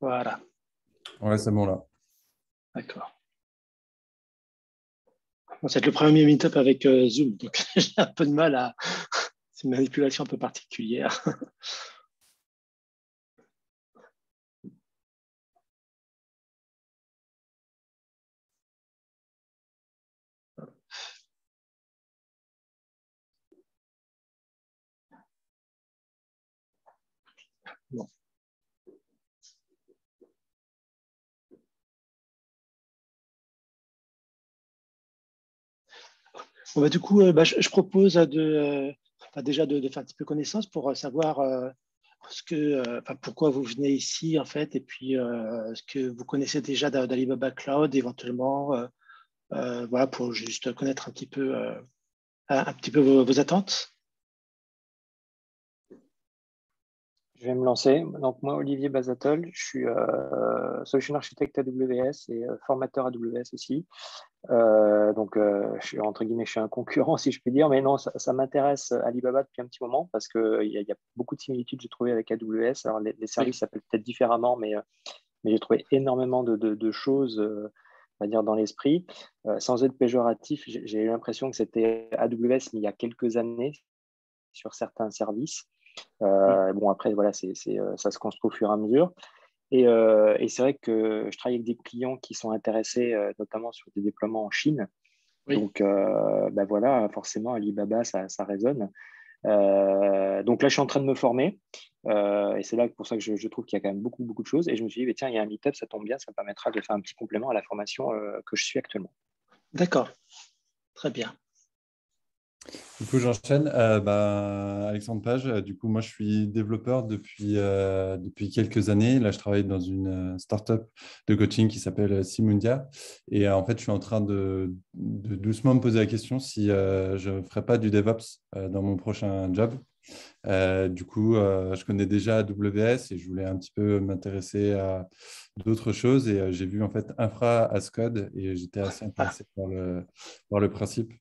Voilà, Ouais, c'est bon là. d'accord. Bon, c'est le premier meet-up avec Zoom, donc j'ai un peu de mal à. C'est une manipulation un peu particulière. Bon. Bon, bah, du coup, je propose déjà de faire un petit peu connaissance pour savoir pourquoi vous venez ici, en fait, et puis ce que vous connaissez déjà d'Alibaba Cloud, éventuellement, voilà, pour juste connaître un petit peu vos attentes. Je vais me lancer. Donc, moi, Olivier Bazatol, je suis solution architecte AWS et formateur AWS aussi. Je suis, entre guillemets, je suis un concurrent, si je puis dire, mais non, ça m'intéresse Alibaba depuis un petit moment parce qu'il y a beaucoup de similitudes, j'ai trouvé, avec AWS. Alors, les services s'appellent peut-être différemment, mais j'ai trouvé énormément de choses, on va dire, dans l'esprit. Sans être péjoratif, j'ai eu l'impression que c'était AWS, mais il y a quelques années, sur certains services. Bon, après, voilà, ça se construit au fur et à mesure. Et c'est vrai que je travaille avec des clients qui sont intéressés notamment sur des déploiements en Chine. Oui. Donc, voilà, forcément, Alibaba, ça résonne. Donc là, je suis en train de me former. Et c'est là pour ça que je trouve qu'il y a quand même beaucoup, beaucoup de choses. Et je me suis dit, tiens, il y a un meet-up, ça tombe bien, ça me permettra de faire un petit complément à la formation que je suis actuellement. D'accord, très bien. Du coup, j'enchaîne. Alexandre Page, du coup, moi, je suis développeur depuis quelques années. Là, je travaille dans une startup de coaching qui s'appelle Simundia. Et en fait, je suis en train de doucement me poser la question si je ne ferais pas du DevOps dans mon prochain job. Je connais déjà AWS et je voulais un petit peu m'intéresser à d'autres choses. Et j'ai vu en fait Infra as Code et j'étais assez intéressé par le principe.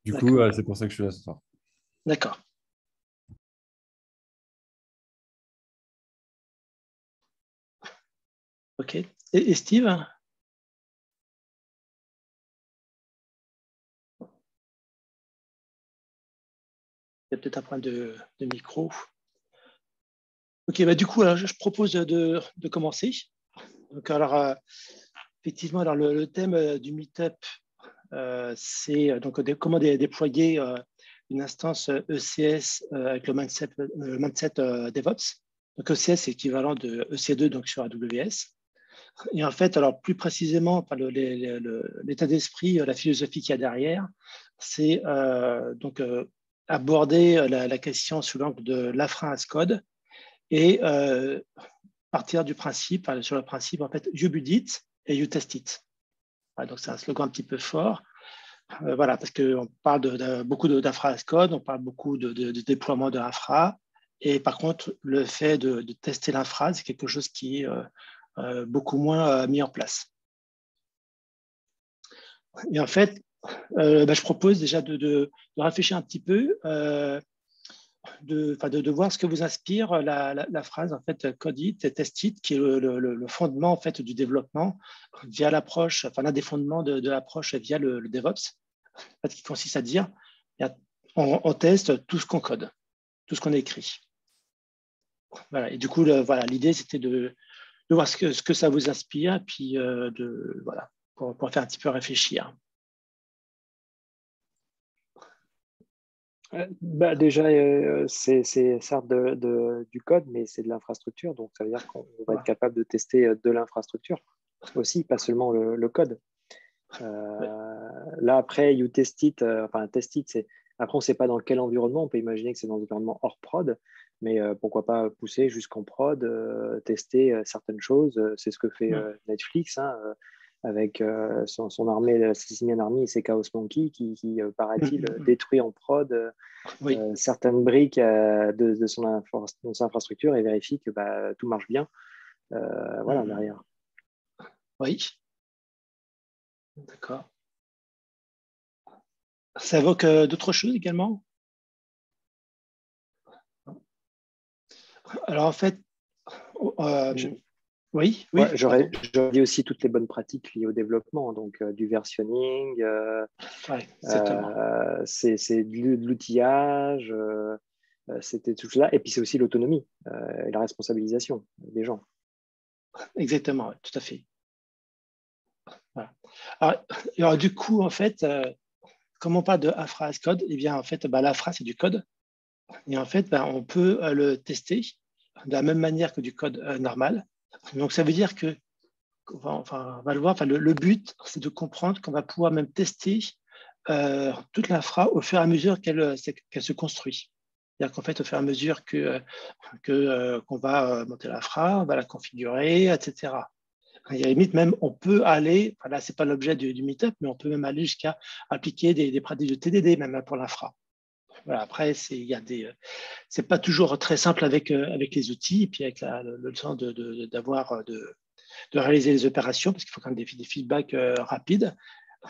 Du coup, c'est pour ça que je suis là ce soir. D'accord. OK. Et Steve? Il y a peut-être un problème de micro. OK, du coup, alors, je propose de commencer. Donc, alors, effectivement, alors, le thème du meet-up, c'est donc comment déployer une instance ECS avec le mindset DevOps. Donc ECS, c'est équivalent de EC2 donc sur AWS. Et en fait, alors plus précisément, l'état d'esprit, la philosophie qu'il y a derrière, c'est aborder la question sous l'angle de l'infra as code et partir du principe, sur le principe, en fait, you build it et you test it. Voilà, donc c'est un slogan un petit peu fort. Voilà, parce qu'on parle beaucoup d'infra as code, on parle beaucoup de déploiement de l'infra. Et par contre, le fait de tester l'infra, c'est quelque chose qui est beaucoup moins mis en place. Et en fait, je propose déjà de réfléchir un petit peu, de voir ce que vous inspire la phrase en fait code it et test it, qui est le fondement en fait du développement via l'approche, enfin l'un des fondements de l'approche via le DevOps, en fait, qui consiste à dire on teste tout ce qu'on code, tout ce qu'on écrit. Voilà. Et du coup, voilà, l'idée c'était de voir ce que ça vous inspire, et puis voilà, pour faire un petit peu réfléchir. Déjà, c'est certes du code, mais c'est de l'infrastructure. Donc, ça veut dire qu'on va être capable de tester de l'infrastructure aussi, pas seulement le code. Là, après, you test it, test it, après, on ne sait pas dans quel environnement. On peut imaginer que c'est dans un environnement hors prod, mais pourquoi pas pousser jusqu'en prod, tester certaines choses. C'est ce que fait Netflix, hein, avec son armée, Sicilian Army et ses Chaos Monkey qui paraît-il, détruit en prod certaines briques de son infrastructure et vérifie que tout marche bien derrière. Oui. D'accord. Ça évoque d'autres choses également? Alors en fait, Oui, oui, Ouais, j'aurais dit aussi toutes les bonnes pratiques liées au développement, donc du versionning, ouais, exactement. c'est de l'outillage, c'était tout cela. Et puis c'est aussi l'autonomie et la responsabilisation des gens. Exactement, ouais, tout à fait. Voilà. Alors, du coup, en fait, comme on parle de infra as code, eh bien, en fait, l'infra, c'est du code. Et en fait, on peut le tester de la même manière que du code normal. Donc, ça veut dire que, on va le voir, le but, c'est de comprendre qu'on va pouvoir même tester toute l'infra au fur et à mesure qu'elle se construit. C'est-à-dire qu'en fait, au fur et à mesure qu'on va monter l'infra, on va la configurer, etc. À la limite, même, on peut aller, là, ce n'est pas l'objet du meetup, mais on peut même aller jusqu'à appliquer des pratiques de TDD, même pour l'infra. Voilà, après, c'est pas toujours très simple avec les outils, et puis avec le temps de réaliser les opérations, parce qu'il faut quand même des feedbacks rapides.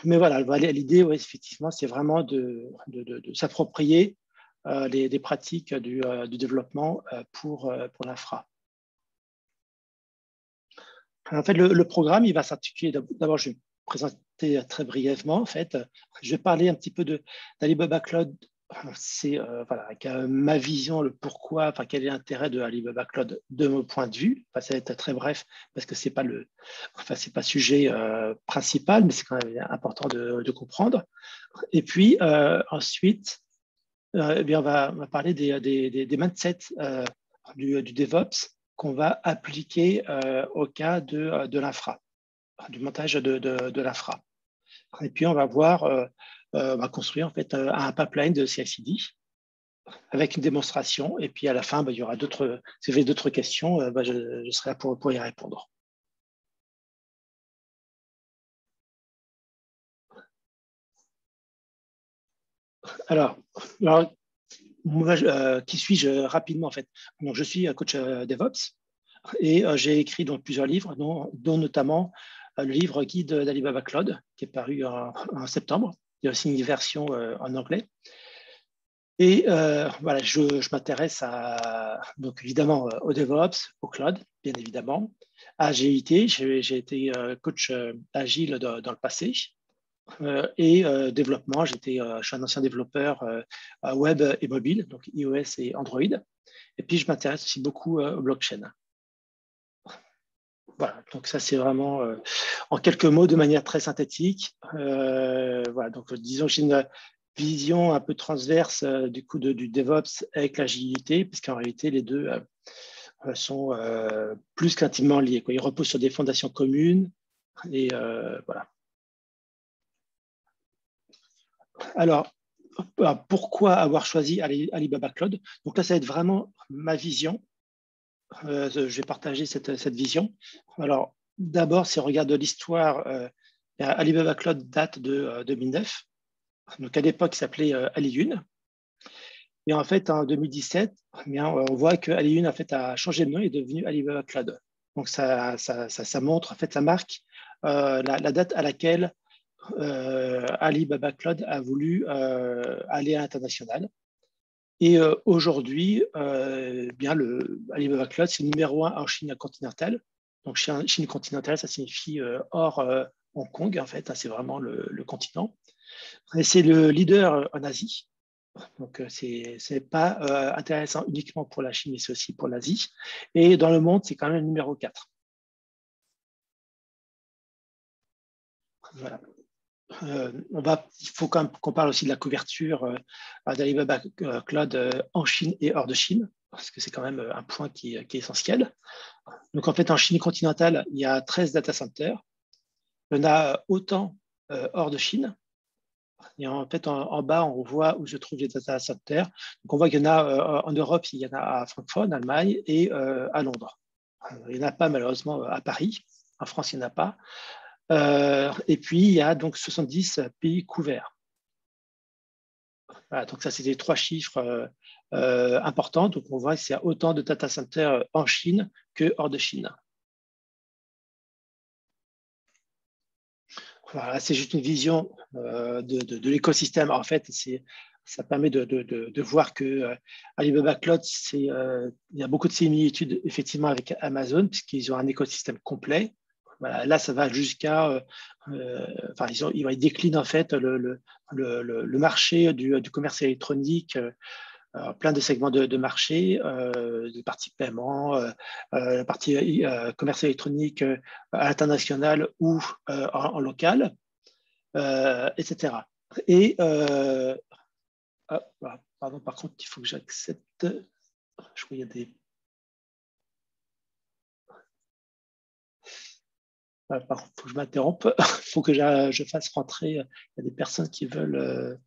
Mais voilà, l'idée, ouais, effectivement, c'est vraiment de s'approprier des pratiques du développement pour l'infra. En fait, le programme, il va s'articuler. D'abord, je vais me présenter très brièvement. En fait, je vais parler un petit peu d'Alibaba Cloud. C'est voilà, avec ma vision, le pourquoi, enfin, quel est l'intérêt de Alibaba Cloud de mon point de vue. Enfin, ça va être très bref parce que c'est pas c'est pas sujet principal, mais c'est quand même important de comprendre. Et puis ensuite, eh bien, on va parler des mindsets du DevOps qu'on va appliquer au cas de l'infra, du montage de l'infra. Et puis, on va voir, on va construire en fait un pipeline de CI/CD avec une démonstration. Et puis, à la fin, il y aura si vous avez d'autres questions, je serai là pour y répondre. Alors moi, qui suis-je rapidement en fait? Donc, je suis coach DevOps. Et j'ai écrit donc plusieurs livres, dont notamment le livre Guide d'Alibaba Cloud, qui est paru en septembre. Il y a aussi une version en anglais. Et voilà, je m'intéresse donc évidemment au DevOps, au cloud, bien évidemment, à agilité. J'ai été coach agile dans le passé. Et développement, je suis un ancien développeur web et mobile, donc iOS et Android. Et puis, je m'intéresse aussi beaucoup au blockchain. Voilà, donc ça c'est vraiment en quelques mots de manière très synthétique. Voilà, donc disons que j'ai une vision un peu transverse du coup du DevOps avec l'agilité, puisqu'en réalité les deux sont plus qu'intimement liés, quoi. Ils reposent sur des fondations communes et voilà. Alors, pourquoi avoir choisi Alibaba Cloud? Donc là, ça va être vraiment ma vision. Je vais partager cette vision. Alors, d'abord, si on regarde l'histoire, Alibaba Cloud date de 2009. Donc, à l'époque, il s'appelait Aliyun. Et en fait, en 2017, on voit que Aliyun en fait, a changé de nom et est devenu Alibaba Cloud. Donc, ça montre, en fait, ça marque la date à laquelle Alibaba Cloud a voulu aller à l'international. Et aujourd'hui, bien Alibaba Cloud, c'est numéro 1 en Chine continentale. Donc, Chine continentale, ça signifie hors Hong Kong, en fait, hein, c'est vraiment le continent. Et c'est le leader en Asie. Donc, c'est pas intéressant uniquement pour la Chine, mais c'est aussi pour l'Asie. Et dans le monde, c'est quand même le numéro 4. Voilà. Il faut quand même qu'on parle aussi de la couverture d'Alibaba Cloud en Chine et hors de Chine, parce que c'est quand même un point qui est essentiel. Donc, en fait, en Chine continentale, il y a 13 data centers. Il y en a autant hors de Chine. Et en fait, en bas, on voit où se trouvent les data centers. Donc, on voit qu'il y en a en Europe, il y en a à Francfort, en Allemagne, et à Londres. Il n'y en a pas, malheureusement, à Paris. En France, il n'y en a pas. Et puis, il y a donc 70 pays couverts. Voilà, donc ça, c'est les 3 chiffres importants. Donc, on voit qu'il y a autant de data centers en Chine que hors de Chine. Voilà, c'est juste une vision de l'écosystème. En fait, c'est Ça permet de voir que Alibaba Cloud, il y a beaucoup de similitudes effectivement avec Amazon, puisqu'ils ont un écosystème complet. Voilà, là, ça va jusqu'à, ils déclinent en fait le marché du commerce électronique, plein de segments de marché, de partie paiement, la partie commerce électronique à l'international ou en local, etc. Et pardon, par contre, il faut que j'accepte. Je crois qu'il y a des. Par contre, il faut que je m'interrompe. Il faut que je fasse rentrer. Il y a des personnes qui veulent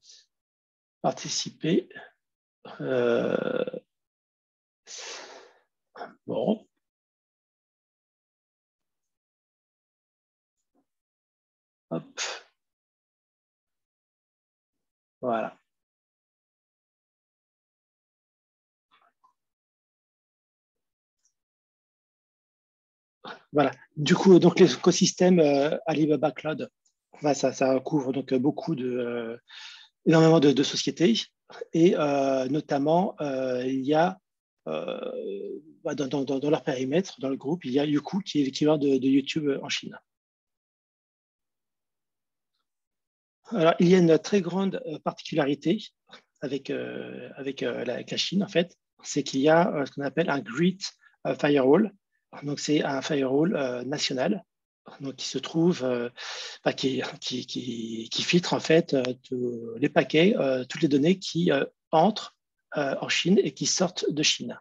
participer. Bon. Hop. Voilà. Voilà. Du coup, donc l'écosystème Alibaba Cloud, ça couvre donc énormément de sociétés et notamment il y a dans leur périmètre, dans le groupe, il y a Youku qui est l'équivalent de YouTube en Chine. Alors, il y a une très grande particularité avec la Chine, en fait, c'est qu'il y a ce qu'on appelle un Great Firewall. Donc, c'est un firewall national donc, qui se trouve, qui filtre en fait les paquets, toutes les données qui entrent en Chine et qui sortent de Chine.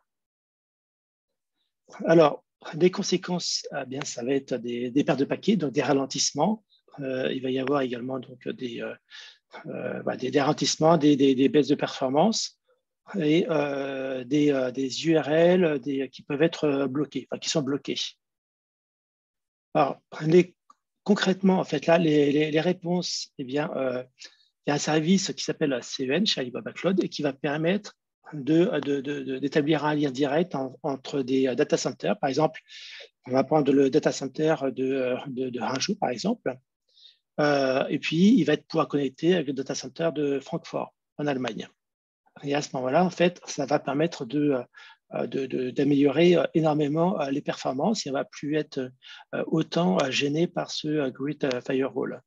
Alors, les conséquences, ça va être des pertes de paquets, donc des ralentissements. Il va y avoir également donc, des ralentissements, des baisses de performance et des URL qui peuvent être bloqués, qui sont bloqués. Alors, concrètement, en fait, là, les réponses, il y a un service qui s'appelle CEN chez Alibaba Cloud et qui va permettre d'établir un lien direct entre des data centers. Par exemple, on va prendre le data center de Hangzhou, par exemple, et puis il va pouvoir connecter avec le data center de Francfort, en Allemagne. Et à ce moment-là, en fait, ça va permettre d'améliorer énormément les performances et on ne va plus être autant gêné par ce Great Firewall.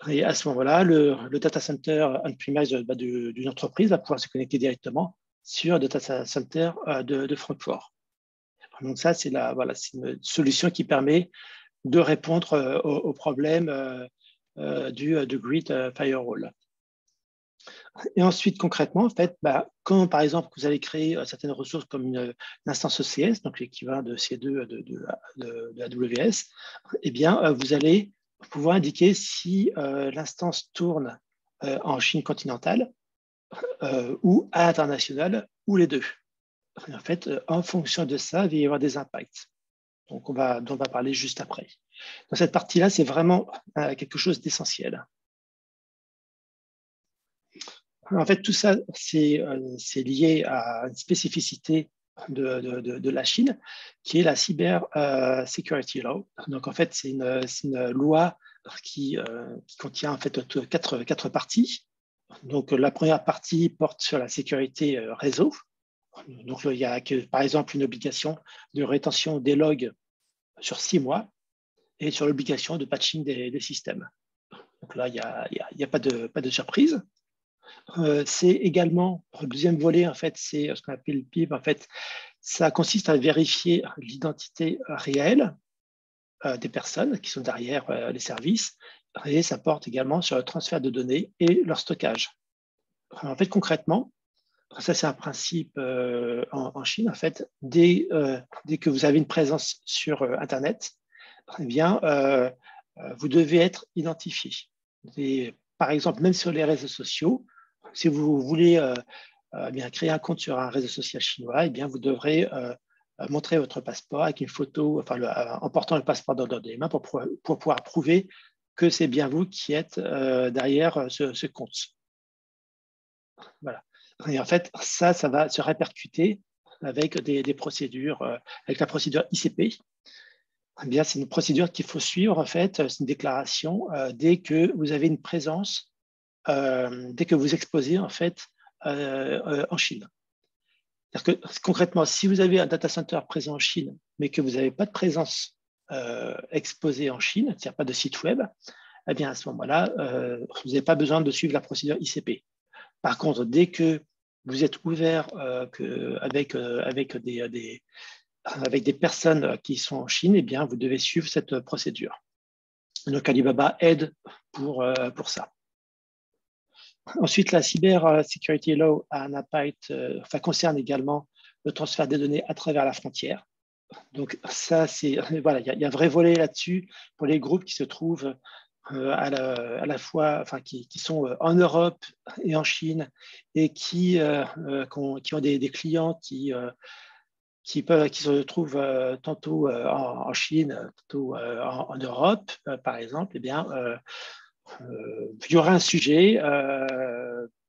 Et à ce moment-là, le data center on-premise d'une entreprise va pouvoir se connecter directement sur le data center de Francfort. Donc ça, c'est une solution qui permet de répondre aux problèmes du Great Firewall. Et ensuite, concrètement, en fait, quand par exemple vous allez créer certaines ressources comme une instance ECS, donc l'équivalent de C2 de AWS, eh bien, vous allez pouvoir indiquer si l'instance tourne en Chine continentale ou à l'international, ou les deux. Et en fait, en fonction de ça, il va y avoir des impacts. Donc, dont on va parler juste après. Dans cette partie-là, c'est vraiment quelque chose d'essentiel. En fait, tout ça, c'est lié à une spécificité de la Chine, qui est la Cyber Security Law. Donc, en fait, c'est une loi qui contient en fait quatre parties. Donc, la première partie porte sur la sécurité réseau. Donc, il y a par exemple une obligation de rétention des logs sur 6 mois et sur l'obligation de patching des systèmes. Donc là, il n'y a pas de surprise. C'est également, le deuxième volet, en fait, c'est ce qu'on appelle le PIB. En fait, ça consiste à vérifier l'identité réelle des personnes qui sont derrière les services et ça porte également sur le transfert de données et leur stockage. En fait, concrètement, ça c'est un principe en Chine. En fait, dès que vous avez une présence sur Internet, eh bien, vous devez être identifié. Et, par exemple, même sur les réseaux sociaux, si vous voulez bien créer un compte sur un réseau social chinois, eh bien, vous devrez montrer votre passeport avec une photo, en portant le passeport dans les mains pour pouvoir prouver que c'est bien vous qui êtes derrière ce compte. Voilà. Et en fait, ça va se répercuter avec des procédures, avec la procédure ICP. Eh bien, c'est une procédure qu'il faut suivre, en fait, c'est une déclaration dès que vous avez une présence dès que vous exposez en fait en Chine. C'est-à-dire que concrètement, si vous avez un data center présent en Chine, mais que vous n'avez pas de présence exposée en Chine, c'est-à-dire pas de site web, eh bien à ce moment-là, vous n'avez pas besoin de suivre la procédure ICP. Par contre, dès que vous êtes ouvert avec des personnes qui sont en Chine, eh bien, vous devez suivre cette procédure. Donc, Alibaba aide pour ça. Ensuite, la Cyber Security Law a un impact, concerne également le transfert des données à travers la frontière. Donc, ça, voilà, il y a un vrai volet là-dessus pour les groupes qui se trouvent à la fois, qui sont en Europe et en Chine et qui ont des clients qui se trouvent tantôt en Chine, tantôt en Europe, par exemple. Eh bien, il y aura un sujet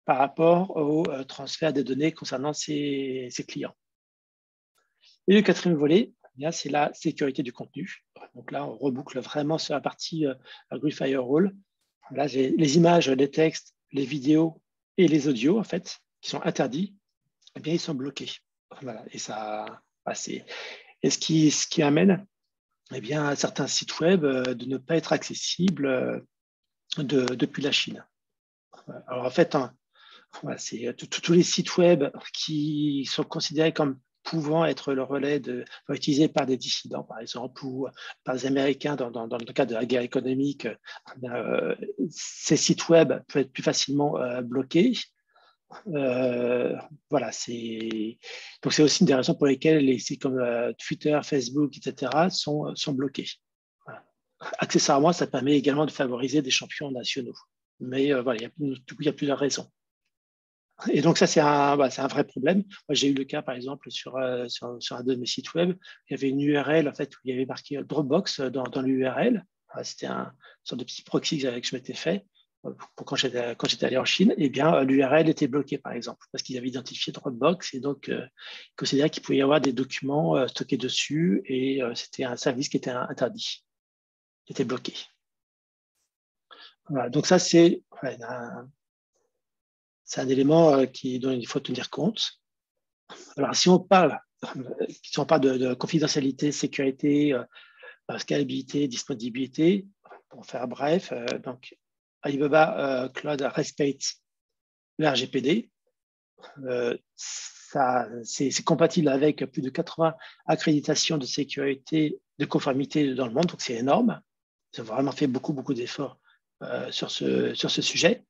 par rapport au transfert des données concernant ces clients. Et le quatrième volet, c'est la sécurité du contenu. Donc là, on reboucle vraiment sur la partie Green Firewall. Là, les images, les textes, les vidéos et les audios, en fait, qui sont interdits, eh bien, ils sont bloqués. Voilà. Et ça, et ce qui amène eh bien, à certains sites web de ne pas être accessibles depuis la Chine. Alors, en fait, c'est tous les sites web qui sont considérés comme pouvant être le relais utilisé par des dissidents, par exemple, ou par les Américains dans le cadre de la guerre économique, ces sites web peuvent être plus facilement bloqués. Voilà, donc c'est aussi une des raisons pour lesquelles les sites comme Twitter, Facebook, etc. sont bloqués. Voilà. Accessoirement, ça permet également de favoriser des champions nationaux. Mais voilà, il y a plusieurs raisons. Et donc, ça, c'est un vrai problème. Moi, j'ai eu le cas, par exemple, sur un de mes sites web, il y avait une URL en fait, où il y avait marqué Dropbox dans l'URL. C'était une sorte de petit proxy que je m'étais fait quand j'étais allé en Chine. Eh bien, l'URL était bloquée, par exemple, parce qu'ils avaient identifié Dropbox et donc ils considéraient qu'il pouvait y avoir des documents stockés dessus et c'était un service qui était interdit, qui était bloqué. Voilà, donc ça, c'est un élément dont il faut tenir compte. Alors, si on parle de confidentialité, sécurité, scalabilité, disponibilité, pour faire bref, donc Alibaba Cloud respecte le RGPD. C'est compatible avec plus de 80 accréditations de sécurité, de conformité dans le monde, donc c'est énorme. Ils ont vraiment fait beaucoup d'efforts sur ce sujet.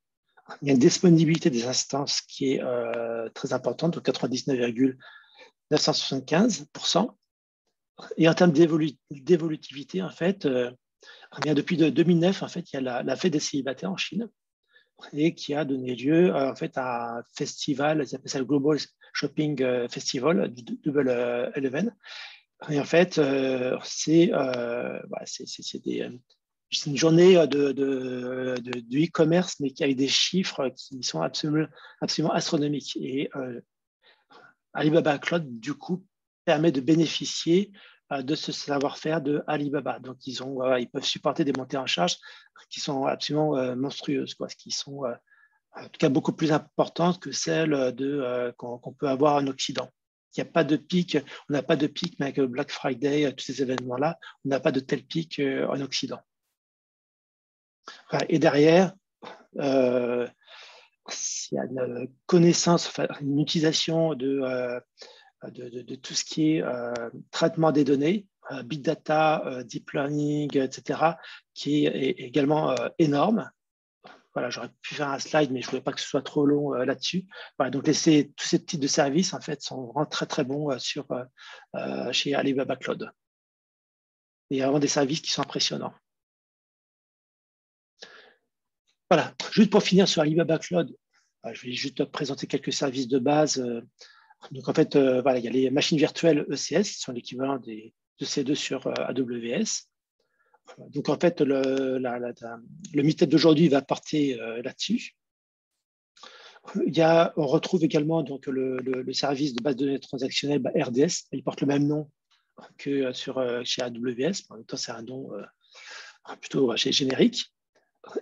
Il y a une disponibilité des instances qui est très importante, de 99,975%. Et en termes d'évolutivité, en fait, depuis 2009, en fait, il y a la fête des célibataires en Chine et qui a donné lieu en fait, à un festival, ils appellent ça le Global Shopping Festival, du Double 11. Et en fait, c'est une journée de e-commerce, mais qui a des chiffres qui sont absolument astronomiques. Et Alibaba Cloud, du coup, permet de bénéficier de ce savoir-faire de Alibaba. Donc, ils peuvent supporter des montées en charge qui sont absolument monstrueuses, qui sont en tout cas beaucoup plus importantes que celles qu'on peut avoir en Occident. Il n'y a pas de pic, on n'a pas de pic, mais avec Black Friday, tous ces événements-là, on n'a pas de tel pic en Occident. Et derrière, il y a une connaissance, une utilisation de tout ce qui est traitement des données, big data, deep learning, etc., qui est également énorme. Voilà, j'aurais pu faire un slide, mais je ne voulais pas que ce soit trop long là-dessus. Voilà, donc tous ces types de services, en fait, sont vraiment très bons chez Alibaba Cloud. Il y a vraiment des services qui sont impressionnants. Voilà, juste pour finir sur Alibaba Cloud, je vais juste présenter quelques services de base. Donc, en fait, il y a les machines virtuelles ECS, qui sont l'équivalent de C2 sur AWS. Donc, en fait, le meetup d'aujourd'hui va porter là-dessus. On retrouve également donc, le service de base de données transactionnelle RDS. Il porte le même nom que chez AWS. En même temps, c'est un nom plutôt générique.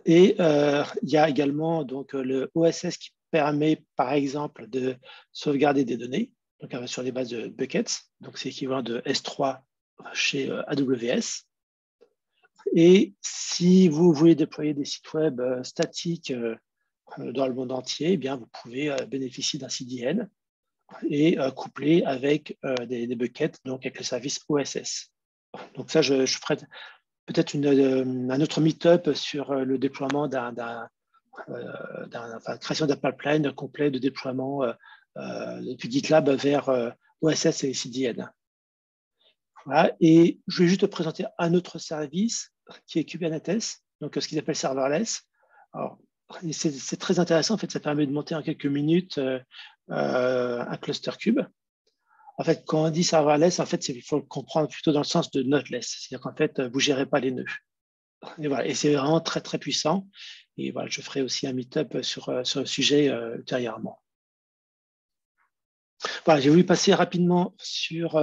Et il y a également donc, le OSS qui permet, par exemple, de sauvegarder des données donc, sur les bases de buckets. Donc, c'est l'équivalent de S3 chez AWS. Et si vous voulez déployer des sites web statiques dans le monde entier, eh bien, vous pouvez bénéficier d'un CDN et couplé avec des buckets, donc avec le service OSS. Donc ça, je ferai peut-être un autre meet-up sur le déploiement création d'un pipeline complet de déploiement depuis GitLab vers OSS et CDN. Voilà. Et je vais juste te présenter un autre service qui est Kubernetes, donc ce qu'ils appellent serverless. Alors, c'est très intéressant, en fait, ça permet de monter en quelques minutes un cluster kube. En fait, quand on dit serverless, en fait, il faut le comprendre plutôt dans le sens de nodeless, c'est-à-dire qu'en fait, vous ne gérez pas les nœuds. Et, voilà. Et c'est vraiment très, très puissant. Et voilà, je ferai aussi un meet-up sur le sujet ultérieurement. Voilà, j'ai voulu passer rapidement sur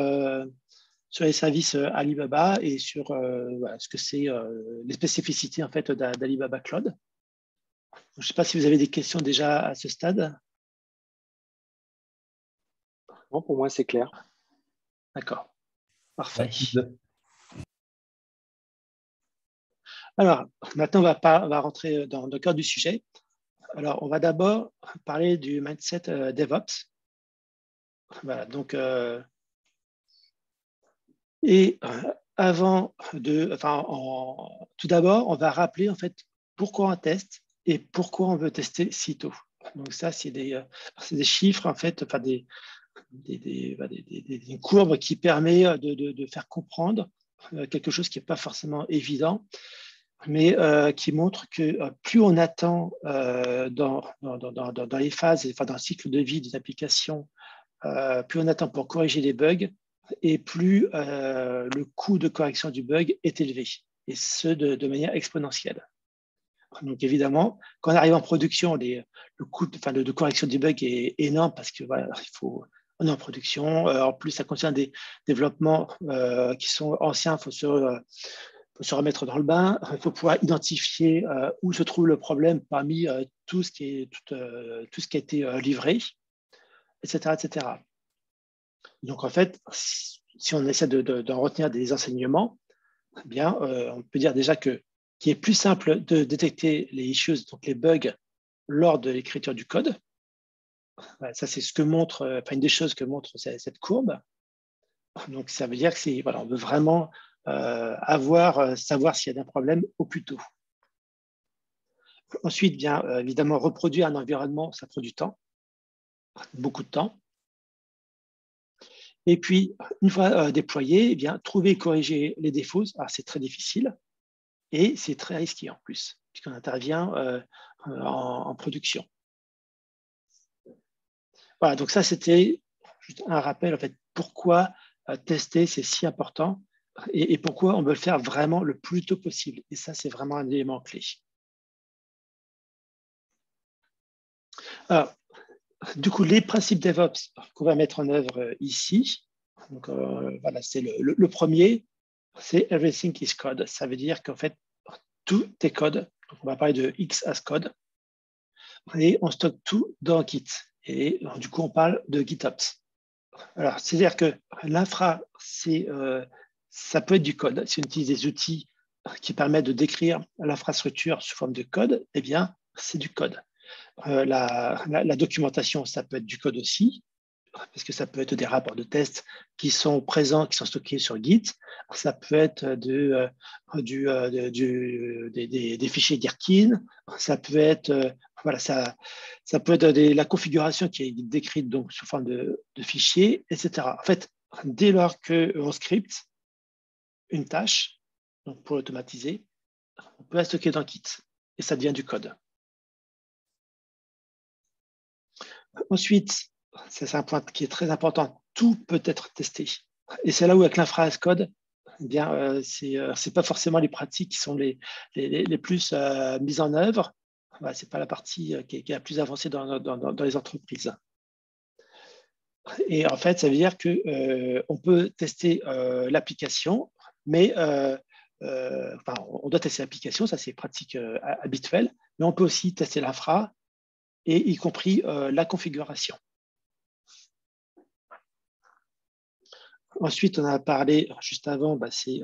les services Alibaba et sur voilà, ce que c'est les spécificités en fait, d'Alibaba Cloud. Je ne sais pas si vous avez des questions déjà à ce stade. Non, pour moi, c'est clair. D'accord, parfait. Alors, maintenant, on va rentrer dans le cœur du sujet. Alors, on va d'abord parler du mindset DevOps. Voilà, donc, tout d'abord, on va rappeler en fait pourquoi on teste et pourquoi on veut tester si tôt. Donc ça, c'est des chiffres en fait, enfin des courbes qui permettent de faire comprendre quelque chose qui n'est pas forcément évident, mais qui montre que plus on attend dans les phases, enfin dans le cycle de vie des applications, plus on attend pour corriger les bugs, et plus le coût de correction du bug est élevé, et ce de manière exponentielle. Donc évidemment, quand on arrive en production, le coût de correction du bug est énorme parce que voilà, on est en production. En plus, ça concerne des développements qui sont anciens. Il faut se remettre dans le bain. Il faut pouvoir identifier où se trouve le problème parmi tout ce qui a été livré, etc., etc. Donc en fait, si on essaie d'en retenir des enseignements, eh bien, on peut dire déjà qu'il est plus simple de détecter les issues, donc les bugs, lors de l'écriture du code. Ça, c'est ce que montre, une des choses que montre cette courbe. Donc, ça veut dire que on veut vraiment savoir s'il y a un problème au plus tôt. Ensuite, bien évidemment, reproduire un environnement, ça prend du temps, beaucoup de temps. Et puis, une fois déployé, eh bien, trouver et corriger les défauts, c'est très difficile et c'est très risqué en plus, puisqu'on intervient en production. Voilà, donc ça, c'était juste un rappel, en fait, pourquoi tester, c'est si important et pourquoi on veut le faire vraiment le plus tôt possible. Et ça, c'est vraiment un élément clé. Alors, du coup, les principes DevOps qu'on va mettre en œuvre ici, donc, voilà, c'est le premier, c'est Everything is Code. Ça veut dire qu'en fait, tout est code. Donc, on va parler de X as code. Et on stocke tout dans Git. Et du coup, on parle de GitOps. Alors, c'est-à-dire que l'infra, ça peut être du code. Si on utilise des outils qui permettent de décrire l'infrastructure sous forme de code, eh bien, c'est du code. La documentation, ça peut être du code aussi, parce que ça peut être des rapports de tests qui sont présents, qui sont stockés sur Git. Ça peut être des fichiers Gherkin. Ça peut être ça peut être la configuration qui est décrite donc sous forme de fichiers, etc. En fait, dès lors qu'on scripte une tâche, donc pour l'automatiser, on peut la stocker dans Git et ça devient du code. Ensuite, c'est un point qui est très important, tout peut être testé. Et c'est là où avec l'infra as code, eh bien, c'est pas forcément les pratiques qui sont les plus mises en œuvre. C'est pas la partie qui est la plus avancée dans les entreprises. Et en fait, ça veut dire que on peut tester l'application, mais on doit tester l'application, ça c'est pratique habituelle, mais on peut aussi tester l'infra, et y compris la configuration. Ensuite, on a parlé juste avant, c'est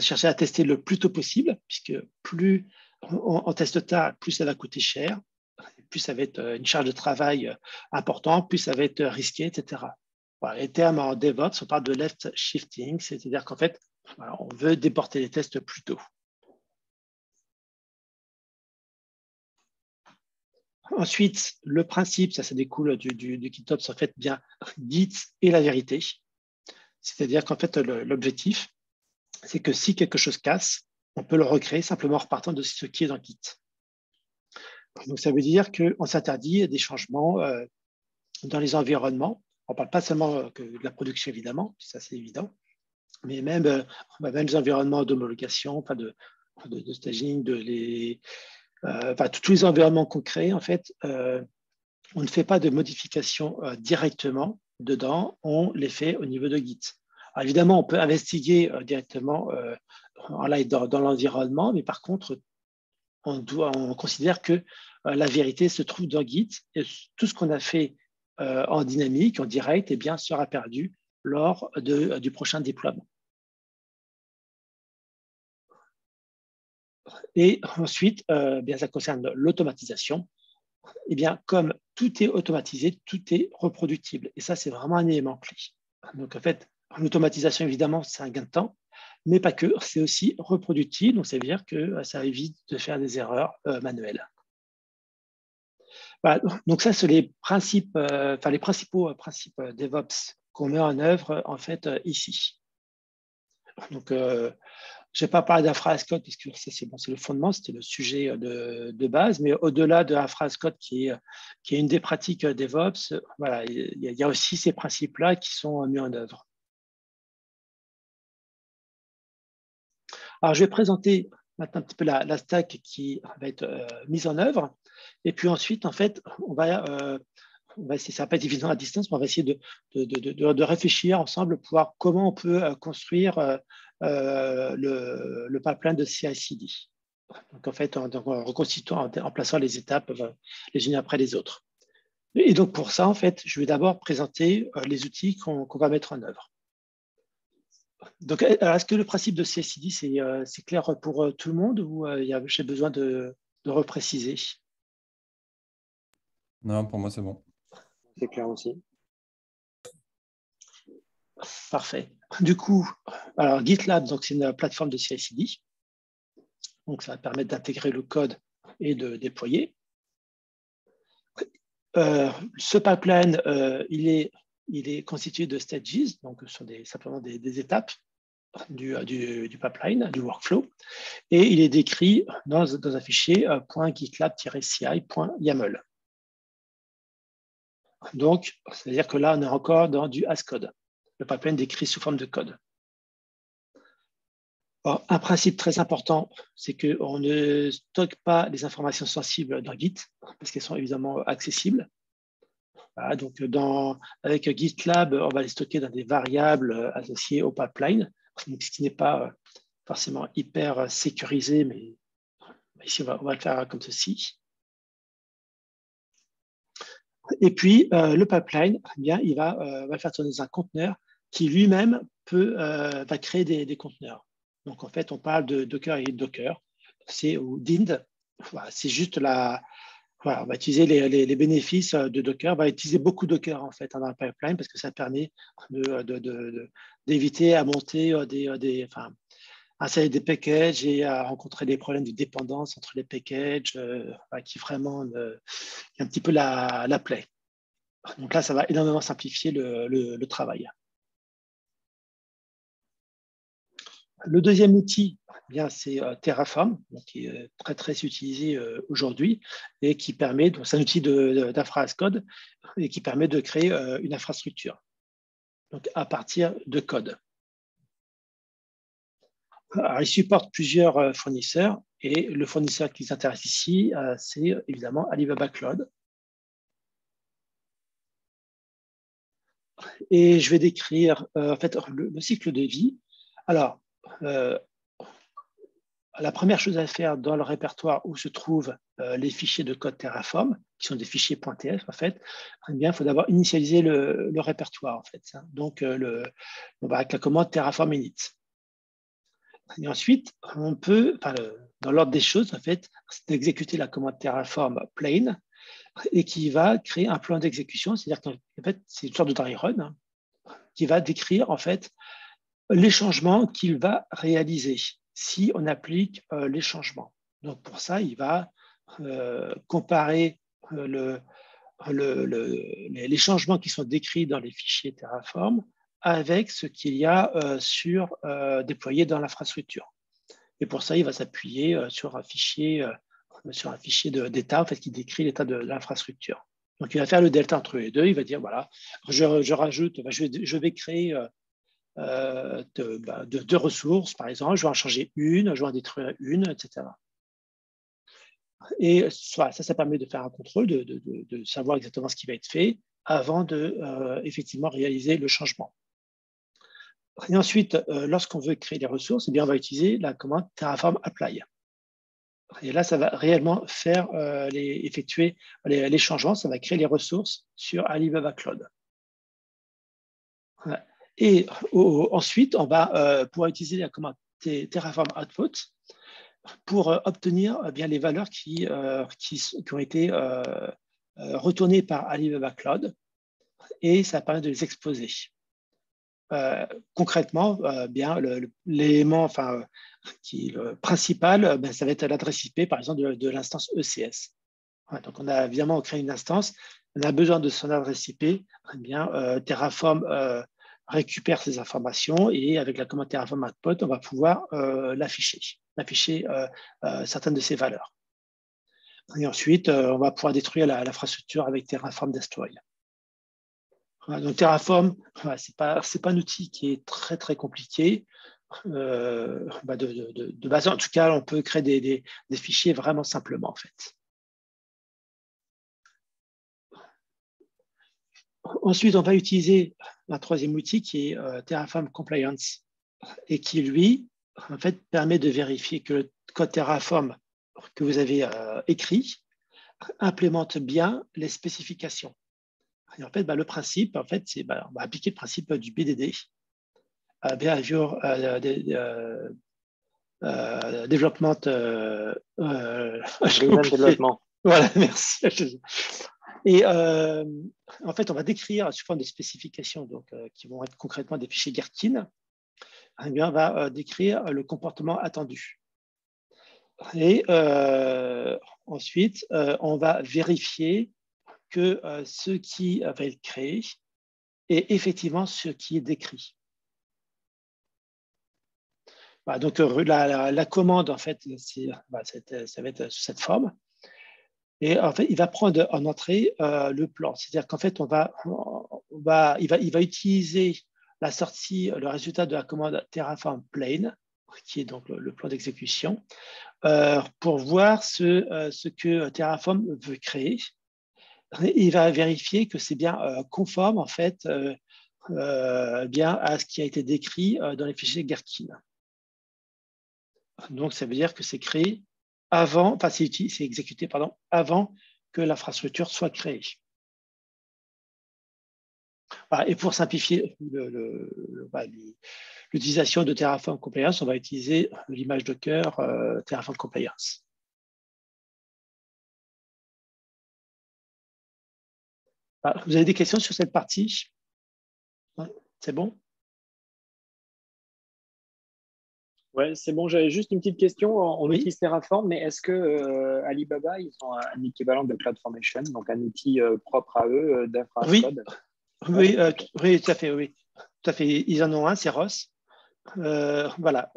chercher à tester le plus tôt possible, puisque plus on teste tard, plus ça va coûter cher, plus ça va être une charge de travail importante, plus ça va être risqué, etc. Voilà, les termes en DevOps, on parle de left shifting, c'est-à-dire qu'en fait, on veut déporter les tests plus tôt. Ensuite, le principe, ça découle du GitOps, en fait, bien Git et la vérité. C'est-à-dire qu'en fait, l'objectif, c'est que si quelque chose casse, on peut le recréer simplement en repartant de ce qui est dans Git. Donc, ça veut dire qu'on s'interdit des changements dans les environnements. On ne parle pas seulement que de la production, évidemment, ça c'est évident, mais même les environnements d'homologation, de staging, tous les environnements qu'on crée, en fait, on ne fait pas de modifications directement dedans, on les fait au niveau de Git. Alors, évidemment, on peut investiguer directement dans l'environnement, mais par contre, on considère que la vérité se trouve dans Git et tout ce qu'on a fait en dynamique, en direct, eh bien, sera perdu lors du prochain déploiement. Et ensuite, bien, ça concerne l'automatisation. Eh bien, comme tout est automatisé, tout est reproductible. Et ça, c'est vraiment un élément clé. Donc, en fait, l'automatisation, évidemment, c'est un gain de temps, mais pas que, c'est aussi reproductible. Donc, ça veut dire que ça évite de faire des erreurs manuelles. Voilà, donc ça, c'est les principes, les principaux principes DevOps qu'on met en œuvre, en fait, ici. Donc, je ne vais pas parler d'infra as code parce que ça, c'est le fondement, c'était le sujet de base, mais au-delà de infra as code qui est une des pratiques DevOps, voilà, il y a aussi ces principes-là qui sont mis en œuvre. Alors, je vais présenter maintenant un petit peu la stack qui va être mise en œuvre. Et puis ensuite, en fait, on va essayer, ça va pas être évident à distance, mais on va essayer de réfléchir ensemble pour voir comment on peut construire le pipeline de CI/CD. Donc, en fait, en reconstituant, en plaçant les étapes les unes après les autres. Et donc, pour ça, en fait, je vais d'abord présenter les outils qu'on va mettre en œuvre. Donc, est-ce que le principe de CI/CD, c'est clair pour tout le monde ou j'ai besoin de repréciser? Non, pour moi, c'est bon. C'est clair aussi. Parfait. Du coup, alors GitLab, c'est une plateforme de CI/CD. Donc, ça va permettre d'intégrer le code et de déployer. Ce pipeline, il est constitué de stages, donc ce sont simplement des étapes du pipeline, du workflow, et il est décrit dans un fichier .gitlab-ci.yaml. Donc, c'est-à-dire que là, on est encore dans du as code, le pipeline décrit sous forme de code. Alors, un principe très important, c'est qu'on ne stocke pas les informations sensibles dans Git, parce qu'elles sont évidemment accessibles. Voilà, donc, avec GitLab, on va les stocker dans des variables associées au pipeline, ce qui n'est pas forcément hyper sécurisé, mais ici, on va le faire comme ceci. Et puis, le pipeline, bien, il va le faire tourner dans un conteneur qui lui-même va créer des conteneurs. Donc, en fait, on parle de Docker et Docker, ou DIND. Voilà, c'est juste on va utiliser les bénéfices de Docker. On va utiliser beaucoup Docker, en fait, dans le pipeline parce que ça permet d'éviter à monter installer des packages et à rencontrer des problèmes de dépendance entre les packages qui vraiment un petit peu la plaie. Donc là, ça va énormément simplifier le travail. Le deuxième outil, c'est Terraform, qui est très, très utilisé aujourd'hui et qui permet, donc c'est un outil d'infra as code et qui permet de créer une infrastructure donc à partir de code. Alors, il supporte plusieurs fournisseurs et le fournisseur qui s'intéresse ici, c'est évidemment Alibaba Cloud. Et je vais décrire en fait le cycle de vie. Alors, la première chose à faire dans le répertoire où se trouvent les fichiers de code Terraform, qui sont des fichiers .tf en fait, eh bien, il faut d'abord initialiser le répertoire en fait. Donc, avec la commande Terraform init. Et ensuite, on peut, dans l'ordre des choses, en fait, c'est d'exécuter la commande Terraform plain et qui va créer un plan d'exécution, c'est-à-dire qu'en fait, c'est une sorte de dry run hein, qui va décrire en fait les changements qu'il va réaliser si on applique les changements. Donc pour ça, il va comparer les changements qui sont décrits dans les fichiers Terraform avec ce qu'il y a déployé dans l'infrastructure. Et pour ça, il va s'appuyer sur un fichier d'état en fait, qui décrit l'état de l'infrastructure. Donc, il va faire le delta entre les deux. Il va dire, voilà, je vais créer deux ressources, par exemple. Je vais en changer une, je vais en détruire une, etc. Et ça permet de faire un contrôle, de savoir exactement ce qui va être fait avant de effectivement réaliser le changement. Et ensuite, lorsqu'on veut créer des ressources, eh bien, on va utiliser la commande Terraform apply. Et là, ça va réellement effectuer les changements, ça va créer les ressources sur Alibaba Cloud. Voilà. Et ensuite, on va pouvoir utiliser la commande Terraform output pour obtenir bien les valeurs qui ont été retournées par Alibaba Cloud et ça permet de les exposer. Concrètement, bien l'élément principal, ben, ça va être l'adresse IP, par exemple, de l'instance ECS. Ouais, donc, on a évidemment créé une instance, on a besoin de son adresse IP. Eh bien, Terraform récupère ces informations et avec la commande Terraform output, on va pouvoir afficher certaines de ces valeurs. Et ensuite, on va pouvoir détruire l'infrastructure avec Terraform Destroy. Donc Terraform, c'est pas un outil qui est très très compliqué. De base, en tout cas, on peut créer des fichiers vraiment simplement en fait. Ensuite, on va utiliser un troisième outil qui est Terraform Compliance et qui, lui, en fait, permet de vérifier que le code Terraform que vous avez écrit implémente bien les spécifications. Et en fait, le principe, en fait, c'est on va appliquer le principe du BDD, Behavior Development. Développement. Voilà, merci. Et en fait, on va décrire sous forme de spécifications, donc, qui vont être concrètement des fichiers Gherkin. Eh bien, on va décrire le comportement attendu. Et ensuite, on va vérifier que ce qui va être créé est effectivement ce qui est décrit. Voilà, donc la commande, en fait, ça va être sous cette forme. Et en fait, il va prendre en entrée le plan. C'est-à-dire qu'en fait, il va utiliser la sortie, le résultat de la commande Terraform plain, qui est donc le plan d'exécution, pour voir ce que Terraform veut créer. Il va vérifier que c'est bien conforme en fait bien à ce qui a été décrit dans les fichiers Gherkin. Donc ça veut dire que c'est créé avant, enfin c'est exécuté avant que l'infrastructure soit créée. Voilà, et pour simplifier l'utilisation de Terraform Compliance, on va utiliser l'image Docker Terraform Compliance. Vous avez des questions sur cette partie? C'est bon? Ouais, c'est bon. J'avais juste une petite question. On utilise Terraform, mais est-ce que Alibaba, ils ont un équivalent de CloudFormation, donc un outil propre à eux d'infra-code? Oui, tout à fait, oui. Tout à fait. Ils en ont un, c'est ROS. Voilà.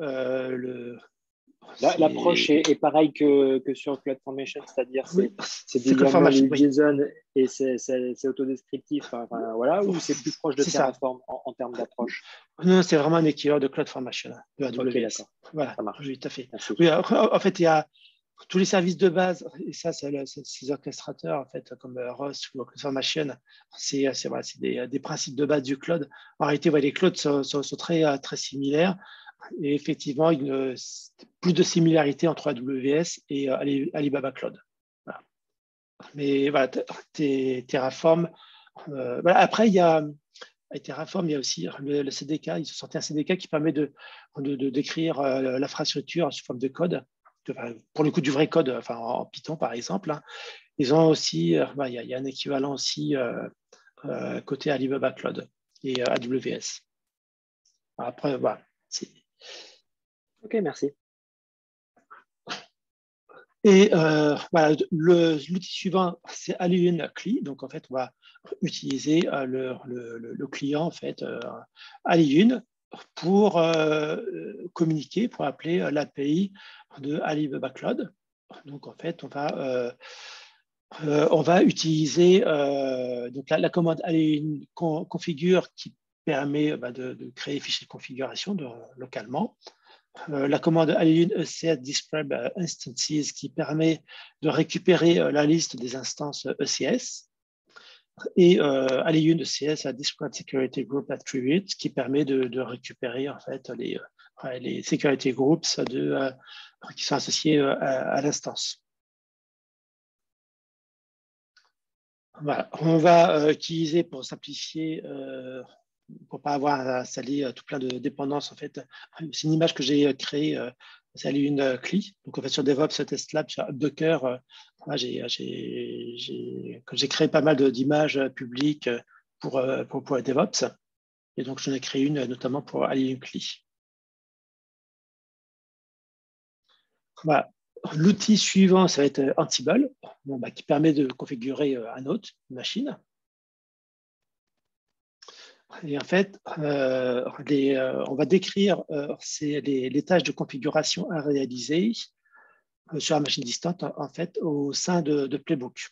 L'approche est pareille que sur CloudFormation, c'est-à-dire c'est du YAML JSON et c'est autodescriptif, voilà, ou c'est plus proche de Terraform en termes d'approche? Non, c'est vraiment un équivalent de CloudFormation, de AWS. Okay, d'accord. Voilà, ça marche. Oui, tout à fait. Merci. Oui, en fait, il y a tous les services de base, et ça, c'est ces orchestrateurs, en fait, comme ROS ou CloudFormation, c'est des principes de base du cloud. En réalité, les clouds sont très, très similaires. Et effectivement, plus de similarités entre AWS et Alibaba Cloud. Voilà. Mais voilà, Terraform. Voilà. Après, avec Terraform, il y a aussi le CDK. Ils ont sorti un CDK qui permet d'écrire l'infrastructure sous forme de code, pour le coup du vrai code, enfin en Python par exemple. Hein. Ils ont aussi, il y a un équivalent aussi côté Alibaba Cloud et AWS. Après, voilà. Ok, merci. Et voilà, l'outil suivant, c'est Aliyun CLI. Donc, en fait, on va utiliser le client, en fait, Aliyun pour communiquer, pour appeler l'API de Alibaba Cloud. Donc, en fait, on va utiliser donc la commande Aliyun configure qui permet de créer des fichiers de configuration localement. La commande Aliyun ECS Describe Instances qui permet de récupérer la liste des instances ECS et Aliyun ECS Describe Security Group Attributes qui permet de récupérer en fait les security groups qui sont associés à l'instance. Voilà. On va utiliser pour simplifier pour ne pas avoir à installer tout plein de dépendances. En fait, c'est une image que j'ai créée, c'est une CLI. Donc, en fait, sur DevOps Test Lab, sur Docker, j'ai créé pas mal d'images publiques pour DevOps. Et donc, j'en ai créé une notamment pour aller une CLI. Voilà. L'outil suivant, ça va être Ansible, qui permet de configurer un autre, une machine. Et en fait, on va décrire les tâches de configuration à réaliser sur la machine distante en fait, au sein de Playbook.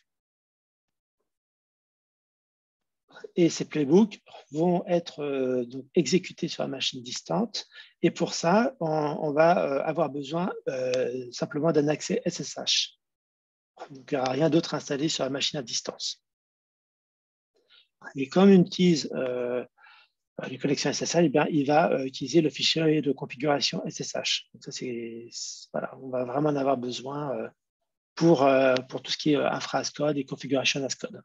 Et ces playbooks vont être donc, exécutés sur la machine distante. Et pour ça, on va avoir besoin simplement d'un accès SSH. Donc, il n'y aura rien d'autre installé sur la machine à distance. Et comme on utilise les connexions SSH, eh bien, il va utiliser le fichier de configuration SSH. Donc ça, voilà, on va vraiment en avoir besoin pour tout ce qui est infra as code et configuration as code.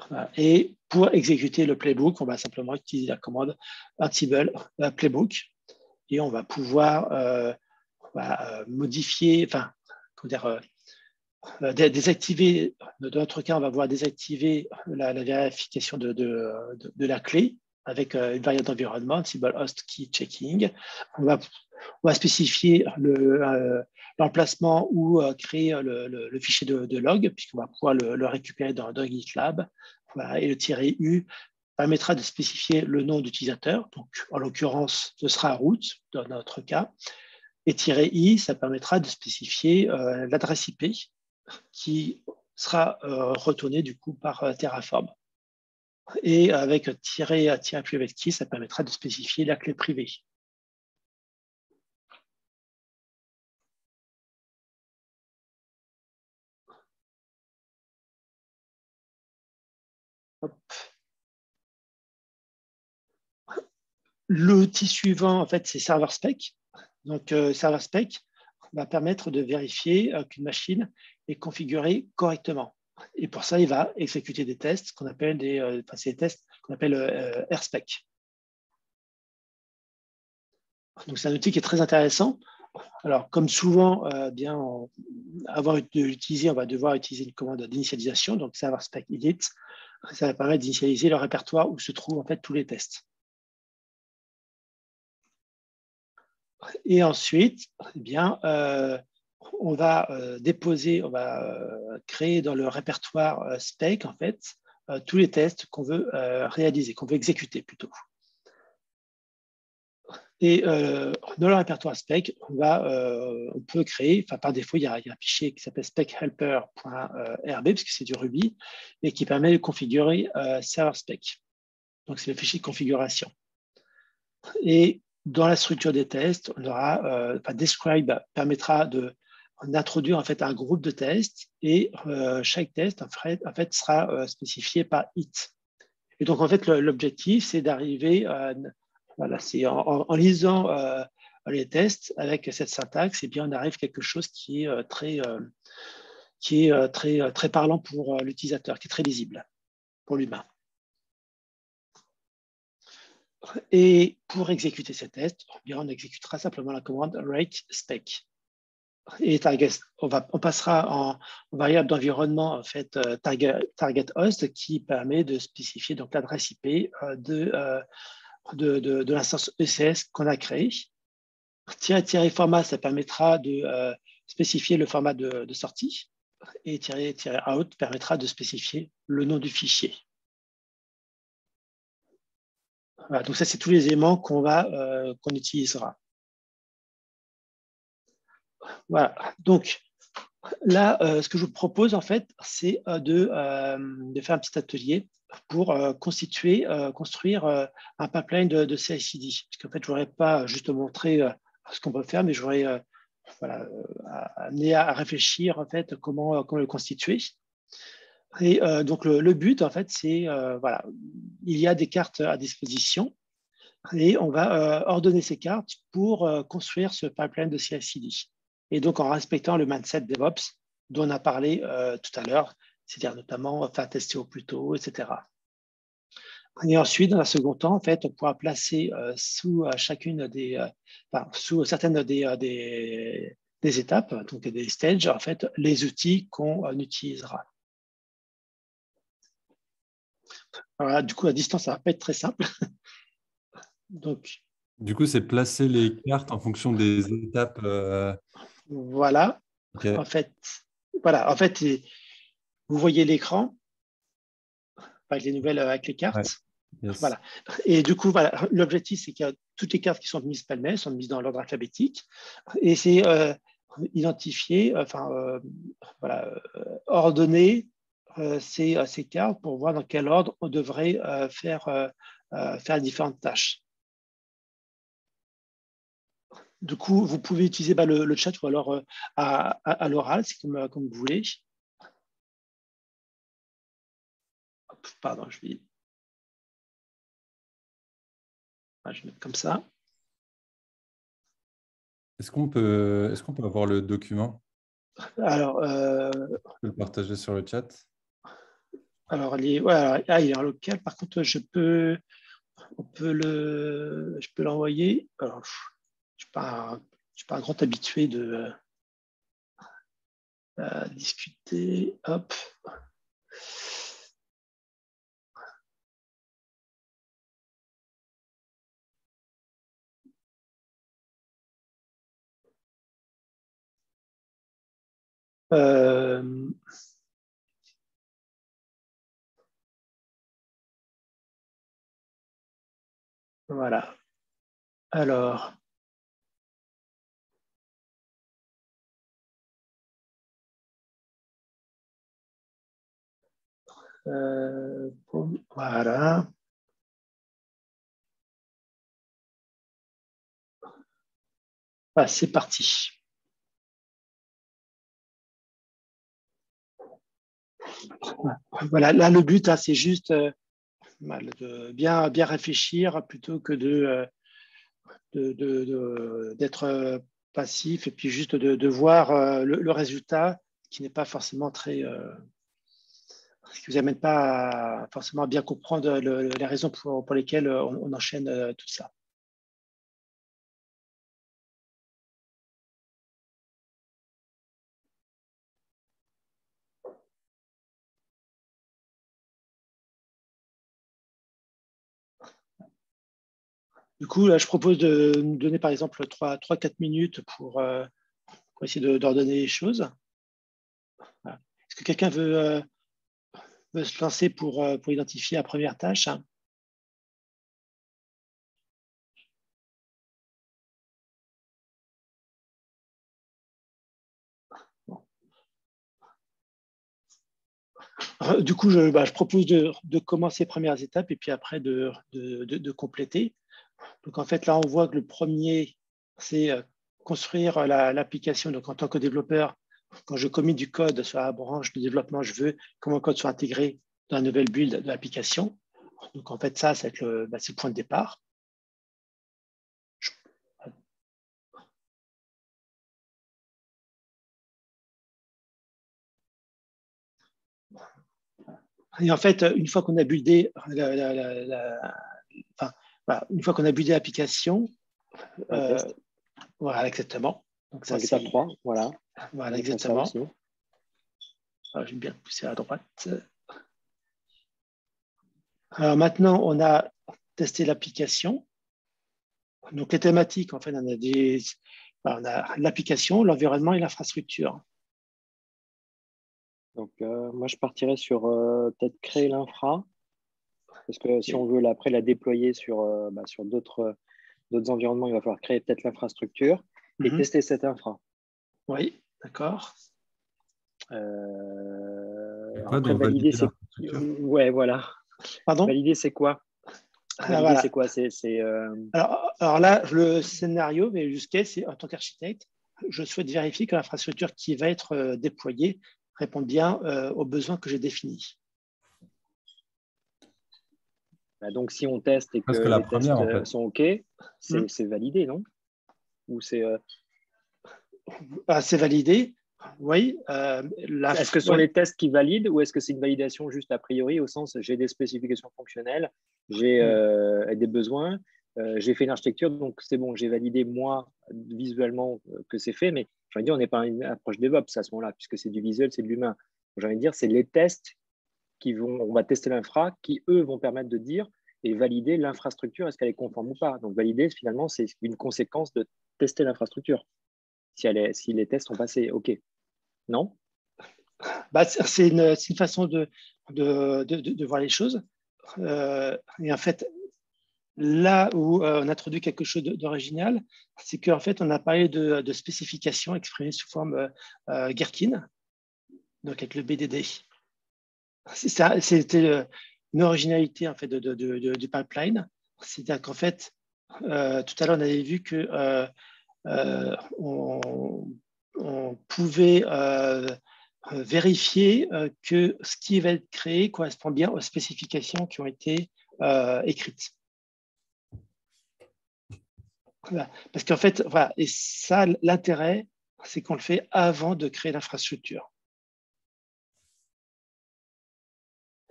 Voilà. Et pour exécuter le playbook, on va simplement utiliser la commande Ansible playbook et on va pouvoir modifier, enfin, comment dire, désactiver, dans notre cas, on va pouvoir désactiver la vérification de la clé avec une variable d'environnement, Ansible Host Key Checking. On va spécifier l'emplacement ou créer le fichier de log, puisqu'on va pouvoir le récupérer dans GitLab. Voilà, et le -u permettra de spécifier le nom d'utilisateur. Donc, en l'occurrence, ce sera root dans notre cas. Et -i, ça permettra de spécifier l'adresse IP qui sera retournée du coup par Terraform. Et avec -private key, ça permettra de spécifier la clé privée. L'outil suivant, en fait, c'est Server Spec. Donc, Server Spec va permettre de vérifier qu'une machine est configurée correctement. Et pour ça, il va exécuter des tests qu'on appelle des tests qu'on appelle RSpec. Donc, c'est un outil qui est très intéressant. Alors, comme souvent, avant de l'utiliser, on va devoir utiliser une commande d'initialisation, donc Server Spec Init. Ça va permettre d'initialiser le répertoire où se trouvent en fait tous les tests. Et ensuite, on va déposer, on va créer dans le répertoire spec en fait tous les tests qu'on veut réaliser, qu'on veut exécuter plutôt. Et dans le répertoire spec, on peut créer, enfin par défaut, il y a un fichier qui s'appelle spechelper.rb parce que c'est du Ruby et qui permet de configurer server spec. Donc c'est le fichier de configuration. Et dans la structure des tests, on aura describe permettra d'introduire en fait un groupe de tests et chaque test en fait sera spécifié par it. Et donc en fait l'objectif c'est d'arriver Voilà, c'est en lisant les tests avec cette syntaxe, et bien, on arrive à quelque chose qui est très parlant pour l'utilisateur, qui est très lisible pour l'humain. Et pour exécuter ces tests, eh bien, on exécutera simplement la commande rate spec. Et on passera en variable d'environnement en fait, target host qui permet de spécifier donc l'adresse IP de l'instance ECS qu'on a créée. Tiret format, ça permettra de spécifier le format de sortie, et out permettra de spécifier le nom du fichier. Voilà, donc ça, c'est tous les éléments qu'on utilisera. Voilà, donc là, ce que je vous propose, en fait, c'est de faire un petit atelier pour construire un pipeline de CI/CD. Parce qu'en fait, je n'aurais pas juste montré ce qu'on peut faire, mais j'aurais amené à réfléchir, en fait, comment le constituer. Et donc, le but, en fait, c'est, voilà, il y a des cartes à disposition et on va ordonner ces cartes pour construire ce pipeline de CI/CD. Et donc, en respectant le mindset DevOps dont on a parlé tout à l'heure, c'est-à-dire notamment faire tester au plus tôt, etc. Et ensuite, dans un second temps, en fait, on pourra placer sous certaines des étapes, donc des stages, en fait, les outils qu'on utilisera. Voilà, du coup, à distance, ça ne va pas être très simple. Donc, du coup, c'est placer les cartes en fonction des étapes. Voilà. Okay. En fait, vous voyez l'écran avec les cartes. Ouais. Yes. Voilà. Et du coup, voilà, l'objectif, c'est que toutes les cartes qui sont mises pêle-mêle sont mises dans l'ordre alphabétique. Et c'est identifier, ordonner ces cartes pour voir dans quel ordre on devrait faire différentes tâches. Du coup, vous pouvez utiliser le chat ou alors à l'oral, c'est comme vous voulez. Pardon, je vais mettre comme ça. Est-ce qu'on peut avoir le document? Alors, je peux le partager sur le chat. Alors, il est en local. Par contre, je peux l'envoyer. Alors, je ne suis pas un grand habitué de discuter. Hop. Voilà. Alors. Voilà. Ah, c'est parti. Voilà, là, le but, hein, c'est juste de bien réfléchir plutôt que d'être passif et puis juste de voir le résultat qui n'est pas forcément très… ce qui ne vous amène pas forcément à bien comprendre les raisons pour lesquelles on enchaîne tout ça. Du coup, là, je propose de nous donner par exemple 3-4 minutes pour essayer d'ordonner les choses. Voilà. Est-ce que quelqu'un veut se lancer pour identifier la première tâche? Du coup, je propose de commencer les premières étapes et puis après de compléter. Donc, en fait, là, on voit que le premier, c'est construire l'application. Donc, en tant que développeur, quand je commit du code sur la branche de développement, je veux que mon code soit intégré dans la nouvelle build de l'application. Donc, en fait, ça va être le point de départ. Et en fait, une fois qu'on a buildé voilà, une fois qu'on a buildé l'application, voilà, exactement. Donc ça, c'est étape 3, voilà. Voilà, exactement. Alors, je vais bien pousser à droite. Alors maintenant, on a testé l'application. Donc les thématiques, en fait, on a l'application, l'environnement et l'infrastructure. Donc moi, je partirais sur peut-être créer l'infra, parce que si on veut après la déployer sur d'autres environnements, il va falloir créer peut-être l'infrastructure et tester cette infra. Oui, d'accord. Après, valider, c'est… Ouais, voilà. Pardon ? Valider, c'est quoi ? Valider, voilà. c'est quoi ? Alors là, le scénario, mais use case, c'est en tant qu'architecte, je souhaite vérifier que l'infrastructure qui va être déployée répond bien aux besoins que j'ai définis. Donc, si on teste et que les tests sont OK, c'est validé, non ? Ou c'est… C'est validé, oui. Est-ce que ce sont les tests qui valident ou est-ce que c'est une validation juste a priori au sens j'ai des spécifications fonctionnelles, j'ai des besoins, j'ai fait une architecture, donc c'est bon, j'ai validé moi visuellement que c'est fait, mais j'ai envie de dire, on n'est pas une approche DevOps à ce moment-là, puisque c'est du visuel, c'est de l'humain. J'ai envie de dire, c'est les tests on va tester l'infra, qui eux vont permettre de dire et valider l'infrastructure, est-ce qu'elle est conforme ou pas. Donc valider, finalement, c'est une conséquence de tester l'infrastructure. Si les tests sont passés, OK. Non ? C'est une façon de voir les choses. Et en fait, là où on introduit quelque chose d'original, c'est qu'en fait, on a parlé de spécifications exprimées sous forme Gherkin, donc avec le BDD. C'était une originalité en fait, du pipeline. C'est-à-dire qu'en fait, tout à l'heure, on avait vu que on pouvait vérifier que ce qui va être créé correspond bien aux spécifications qui ont été écrites. Voilà. Parce qu'en fait, voilà, et ça, l'intérêt, c'est qu'on le fait avant de créer l'infrastructure.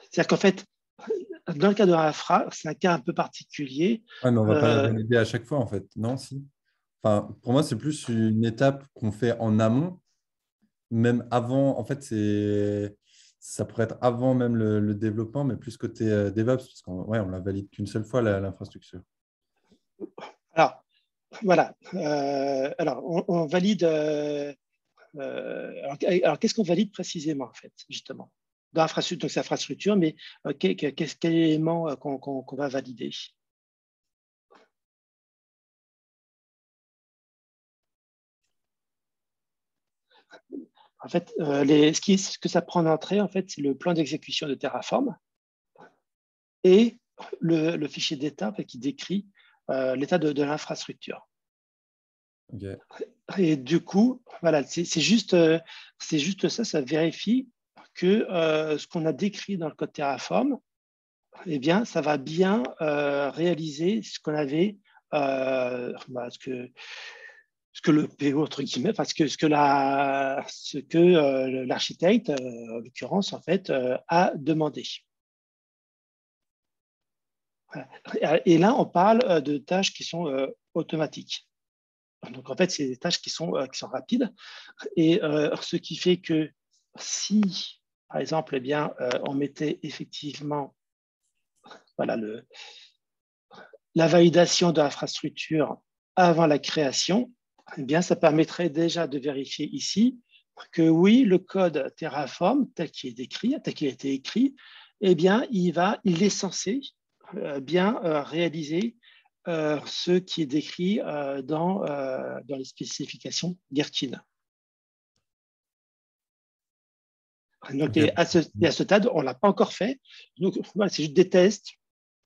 C'est-à-dire qu'en fait, dans le cas de l'infra, c'est un cas un peu particulier. Ouais, mais on ne va pas la valider à chaque fois, en fait. Non, si. Enfin, pour moi, c'est plus une étape qu'on fait en amont, même avant. En fait, ça pourrait être avant même le développement, mais plus côté DevOps, parce qu'on on la valide qu'une seule fois, l'infrastructure. Alors, voilà. Alors, on valide. Alors, qu'est-ce qu'on valide précisément, en fait, justement dans l'infrastructure, donc c'est l'infrastructure, mais quel élément qu'on va valider? En fait, ce que ça prend en entrée, en fait, c'est le plan d'exécution de Terraform et le fichier d'état qui décrit l'état de l'infrastructure. Okay. Et du coup, voilà, c'est juste ça, ça vérifie que ce qu'on a décrit dans le code Terraform, eh bien, ça va bien réaliser ce qu'on avait, ce que le PO, entre guillemets, parce que ce que l'architecte, en l'occurrence, en fait, a demandé. Voilà. Et là, on parle de tâches qui sont automatiques. Donc, en fait, c'est des tâches qui sont rapides. Et ce qui fait que si, par exemple, eh bien, on mettait effectivement voilà, la validation de l'infrastructure avant la création, eh bien, ça permettrait déjà de vérifier ici que oui, le code Terraform, tel qu'il est décrit, tel qu'il a été écrit, eh bien, il est censé bien réaliser ce qui est décrit dans les spécifications Gherkin. Donc, okay. à ce stade, on ne l'a pas encore fait. Donc, voilà, c'est juste des tests.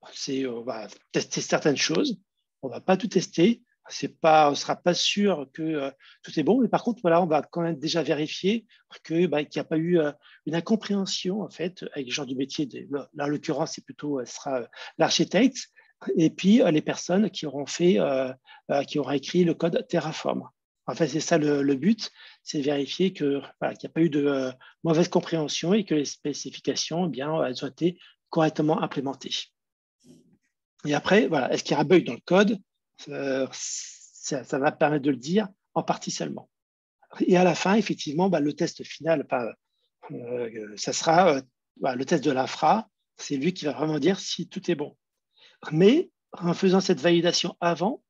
On va tester certaines choses. On ne va pas tout tester. On ne sera pas sûr que tout est bon. Mais par contre, voilà, on va quand même déjà vérifier qu'il n'y a pas eu une incompréhension en fait, avec les gens du métier. Là, en l'occurrence, ce sera l'architecte et puis les personnes qui auront écrit le code Terraform. En fait, c'est ça le but, c'est vérifier que, voilà, qu'il n'y a pas eu de mauvaise compréhension et que les spécifications, eh bien, elles ont été correctement implémentées. Et après, voilà, est-ce qu'il y a un bug dans le code? Ça va permettre de le dire en partie seulement. Et à la fin, effectivement, le test final, ça sera le test de l'infra. C'est lui qui va vraiment dire si tout est bon. Mais en faisant cette validation avant,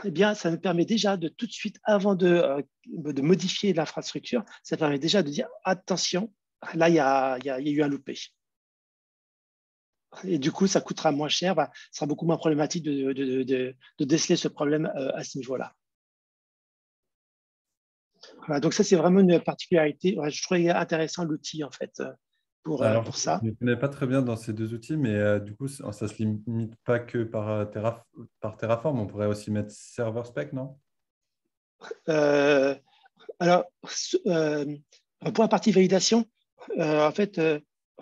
eh bien, ça nous permet déjà de tout de suite, avant de modifier l'infrastructure, ça permet déjà de dire attention, là, il y a eu un loupé. Et du coup, ça coûtera moins cher, ce sera beaucoup moins problématique de déceler ce problème à ce niveau-là. Voilà, donc ça, c'est vraiment une particularité. Ouais, je trouvais intéressant l'outil, en fait, pour ça. Je ne connais pas très bien dans ces deux outils, mais du coup, ça ne se limite pas que par Terraform. On pourrait aussi mettre Server Spec, non? Alors, pour la partie validation, en fait,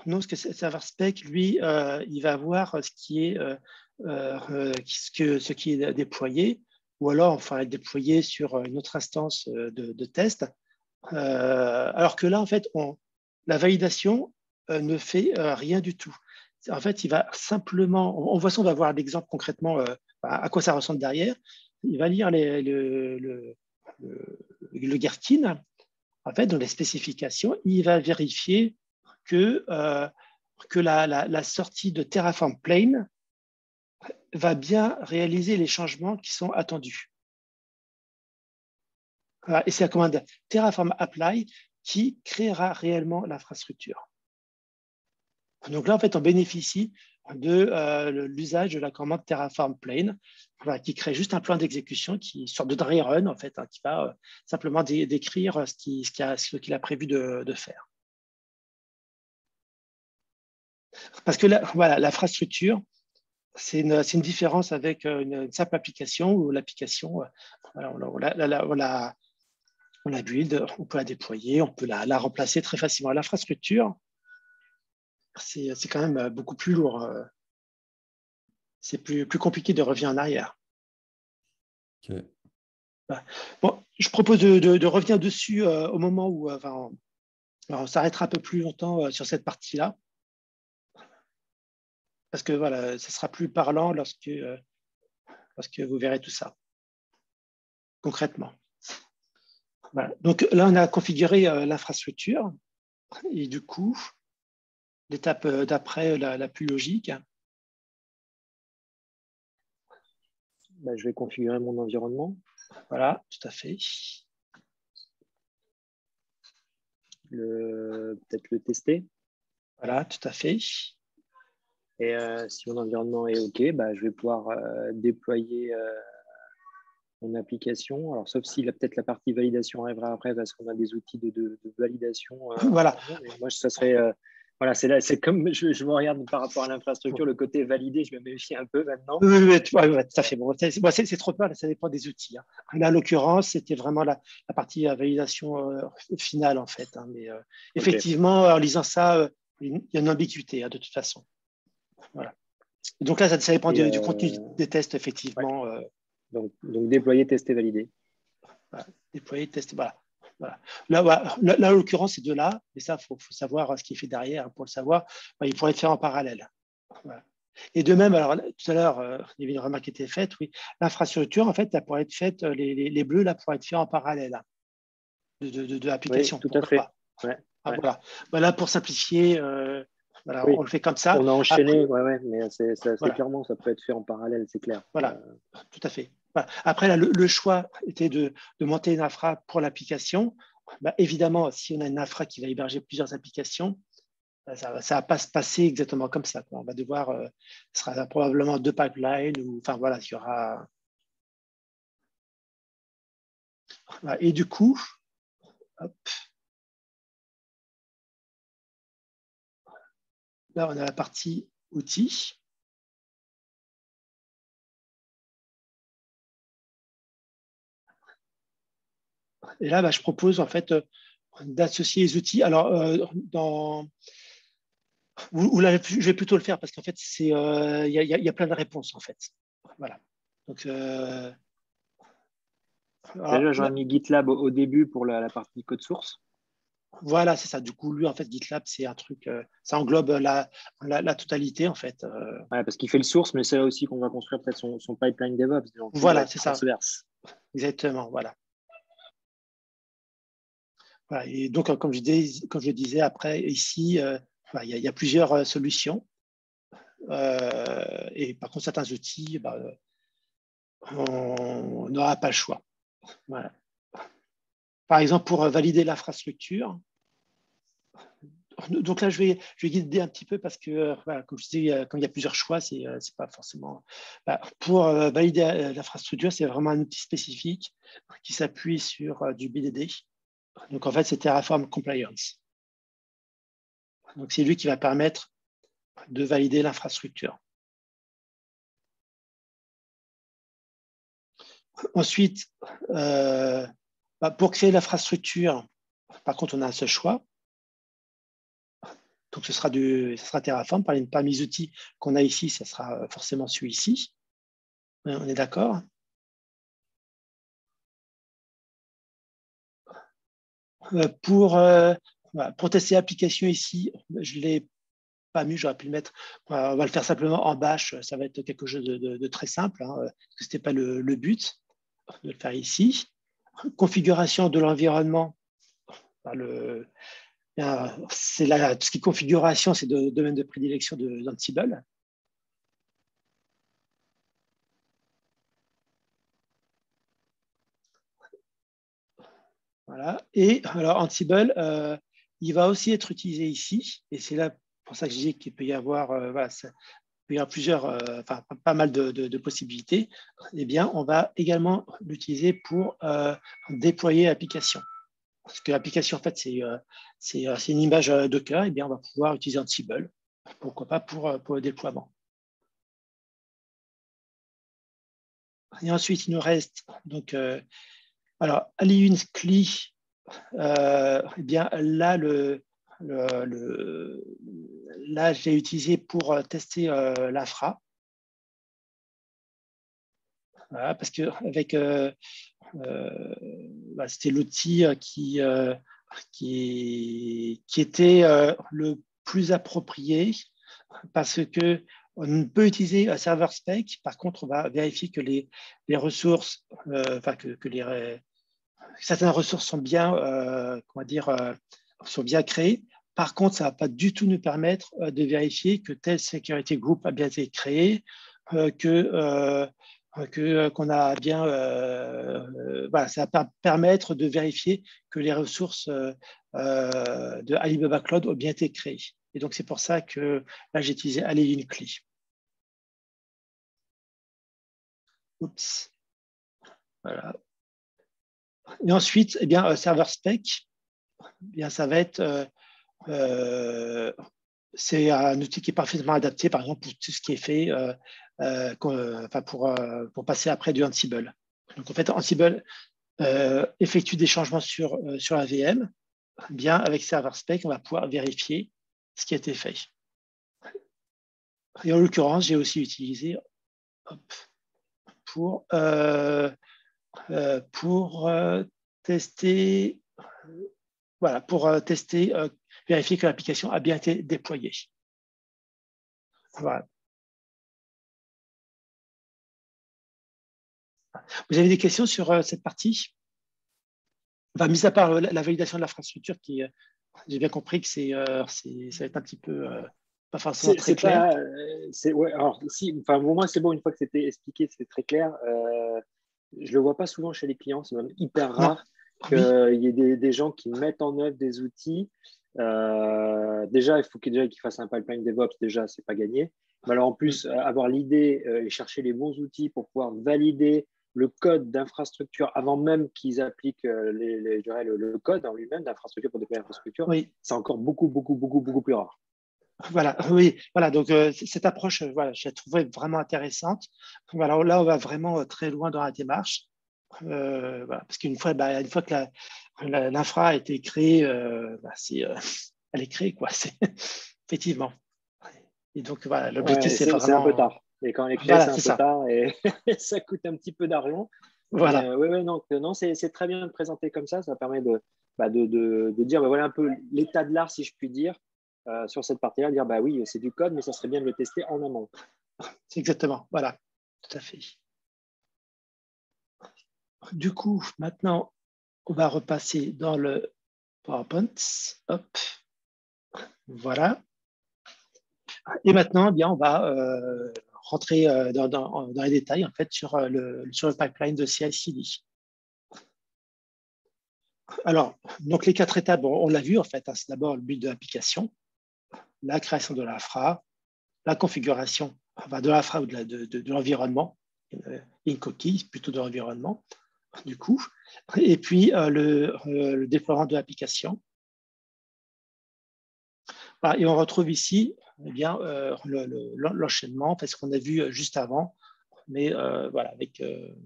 non, ce que Server Spec, lui, il va voir ce qui est déployé, ou alors enfin être déployé sur une autre instance de test. Alors que là, en fait, la validation ne fait rien du tout. En fait, il va simplement, on voit ça, on va voir l'exemple concrètement à quoi ça ressemble derrière. Il va lire le Gherkin. En fait, dans les spécifications, il va vérifier que la sortie de Terraform Plane va bien réaliser les changements qui sont attendus. Voilà, et c'est la commande Terraform Apply qui créera réellement l'infrastructure. Donc là, en fait, on bénéficie de l'usage de la commande Terraform Plane, voilà, qui crée juste un plan d'exécution, qui sort de dry run, en fait, qui va simplement décrire ce qu'il a prévu de faire. Parce que là, voilà, l'infrastructure, c'est une différence avec une simple application où l'application, on la build, on peut la déployer, on peut la remplacer très facilement. L'infrastructure, c'est quand même beaucoup plus lourd. C'est plus compliqué de revenir en arrière. Okay. Bon, je propose de revenir dessus au moment où on s'arrêtera un peu plus longtemps sur cette partie-là. Parce que voilà, ce sera plus parlant lorsque vous verrez tout ça concrètement. Voilà. Donc là, on a configuré l'infrastructure et du coup, l'étape d'après, la plus logique. Je vais configurer mon environnement. Voilà, tout à fait. Peut-être le tester. Voilà, tout à fait. Et si mon environnement est OK, je vais pouvoir déployer mon application. Alors, sauf si peut-être la partie validation arrivera après, parce qu'on a des outils de validation. Voilà. Mais moi, ça serait... voilà, c'est comme je me regarde par rapport à l'infrastructure, le côté validé, je me méfie un peu maintenant. Oui, tout à fait. Bon, c'est trop peur, ça dépend des outils. Hein. Là, en l'occurrence, c'était vraiment la partie validation finale, en fait. Hein, mais effectivement, en lisant ça, il y a une ambiguïté, hein, de toute façon. Voilà. Donc là, ça dépend du contenu des tests, effectivement. Ouais. Donc, déployer, tester, valider. Voilà. Déployer, tester, voilà. Là, en l'occurrence, c'est de là, mais ça, il faut savoir ce qui est fait derrière. Pour le savoir, il pourrait être fait en parallèle. Voilà. Et de même, alors tout à l'heure, il y avait une remarque qui était faite, oui, l'infrastructure, en fait, elle pourrait être faite, les bleus, là, pourraient être faits en parallèle de l'application. Oui, tout à fait. Ouais, voilà. Voilà, pour simplifier, voilà, oui. On le fait comme ça. On a enchaîné, mais voilà. clairement, ça peut être fait en parallèle, c'est clair. Voilà, tout à fait. Voilà. Après, là, le choix était de monter une infra pour l'application. Évidemment, si on a une infra qui va héberger plusieurs applications, ça ne va pas se passer exactement comme ça. On va devoir, ce sera probablement 2 pipelines, ou enfin voilà, il y aura. Voilà. Et du coup, hop. Là, on a la partie outils. Et là, je propose en fait d'associer les outils. Alors, je vais plutôt le faire parce qu'en fait, il y a plein de réponses en fait. Voilà. Donc, Déjà, j'aurais mis GitLab au début pour la partie code source. Voilà, c'est ça. Du coup, lui, en fait, GitLab, c'est un truc, ça englobe la totalité, en fait. Ouais, parce qu'il fait le source, mais c'est là aussi qu'on va construire peut-être son pipeline DevOps. Donc, Voilà, c'est ça. transverse. Exactement, voilà. Voilà. Et donc, comme je disais après, ici, il y a plusieurs solutions. Et par contre, certains outils, on n'aura pas le choix. Voilà. Par exemple, pour valider l'infrastructure. Donc là, je vais guider un petit peu parce que, voilà, comme je disais, quand il y a plusieurs choix, c'est pas forcément. Pour valider l'infrastructure, c'est vraiment un outil spécifique qui s'appuie sur du BDD. Donc en fait, c'est Terraform Compliance. Donc c'est lui qui va permettre de valider l'infrastructure. Ensuite, pour créer l'infrastructure, par contre, on a un seul choix. Donc, ce sera Terraform. Parmi les outils qu'on a ici, ce sera forcément celui-ci. On est d'accord? Pour tester l'application ici, je ne l'ai pas mis, j'aurais pu le mettre. On va le faire simplement en bash. Ça va être quelque chose de très simple, hein, parce que ce n'était pas le but de le faire ici. Configuration de l'environnement. C'est tout ce qui est configuration, c'est le domaine de prédilection d'Ansible. Voilà. Et alors Ansible, il va aussi être utilisé ici, et c'est là pour ça que je dis qu'il peut y avoir, plusieurs, pas mal de possibilités. Eh bien, on va également l'utiliser pour déployer l'application. Parce que l'application, en fait, c'est une image Docker, et bien, on va pouvoir utiliser Ansible, pourquoi pas pour le déploiement. Et ensuite, il nous reste donc alors Aliun CLI, eh bien là là je l'ai utilisé pour tester l'infra. Voilà, parce que avec c'était l'outil qui était le plus approprié parce que on peut utiliser un serveur spec. Par contre, on va vérifier que les ressources, certaines ressources sont bien, sont bien créées. Par contre, ça ne va pas du tout nous permettre de vérifier que tel security group a bien été créé, qu'on a bien. Ça va permettre de vérifier que les ressources de Alibaba Cloud ont bien été créées. Et donc, c'est pour ça que là, j'ai utilisé Aliun CLI. Oups. Voilà. Et ensuite, eh bien, serveur spec, eh bien, ça va être. C'est un outil qui est parfaitement adapté, par exemple, pour tout ce qui est fait, pour passer après du Ansible. Donc, en fait, Ansible effectue des changements sur la VM. Bien, avec serveur spec, on va pouvoir vérifier ce qui a été fait. Et en l'occurrence, j'ai aussi utilisé pour tester, vérifier que l'application a bien été déployée. Voilà. Vous avez des questions sur cette partie? Mis à part la validation de l'infrastructure, qui j'ai bien compris que ça va être un petit peu pas forcément très clair. Alors, pour moi, c'est bon, une fois que c'était expliqué, c'est très clair. Je ne le vois pas souvent chez les clients, c'est même hyper rare qu'il y ait des gens qui mettent en œuvre des outils. Déjà, il faut qu'ils fassent un pipeline DevOps, déjà, ce n'est pas gagné. Mais alors, en plus, avoir l'idée et chercher les bons outils pour pouvoir valider le code d'infrastructure avant même qu'ils appliquent le code en lui-même d'infrastructure pour déployer l'infrastructure, c'est encore beaucoup plus rare. Voilà, donc cette approche, je la trouvais vraiment intéressante. Là, on va vraiment très loin dans la démarche. Parce qu'une fois que l'infra a été créée, elle est créée, quoi. Effectivement. Et donc, l'objectif, c'est vraiment… C'est un peu tard. Et quand les clés, Voilà, c'est un c'est peu ça. tard et ça coûte un petit peu d'argent. Mais Voilà. ouais, non, non c'est très bien de présenter comme ça. Ça permet de dire voilà un peu l'état de l'art, si je puis dire, sur cette partie-là. Dire bah oui, c'est du code, mais ça serait bien de le tester en amont. C'est exactement. Voilà. Tout à fait. Du coup, maintenant, on va repasser dans le PowerPoint. Hop. Voilà. Et maintenant, eh bien, on va rentrer dans les détails en fait, sur le pipeline de CI/CD. Alors, donc les 4 étapes, bon, on l'a vu en fait, hein, c'est d'abord le build de l'application, la création de l'infra, la configuration enfin, de l'infra ou de l'environnement, une coquille plutôt de l'environnement, du coup, et puis le déploiement de l'application. Voilà, et on retrouve ici eh bien, l'enchaînement, parce qu'on a vu juste avant, mais voilà,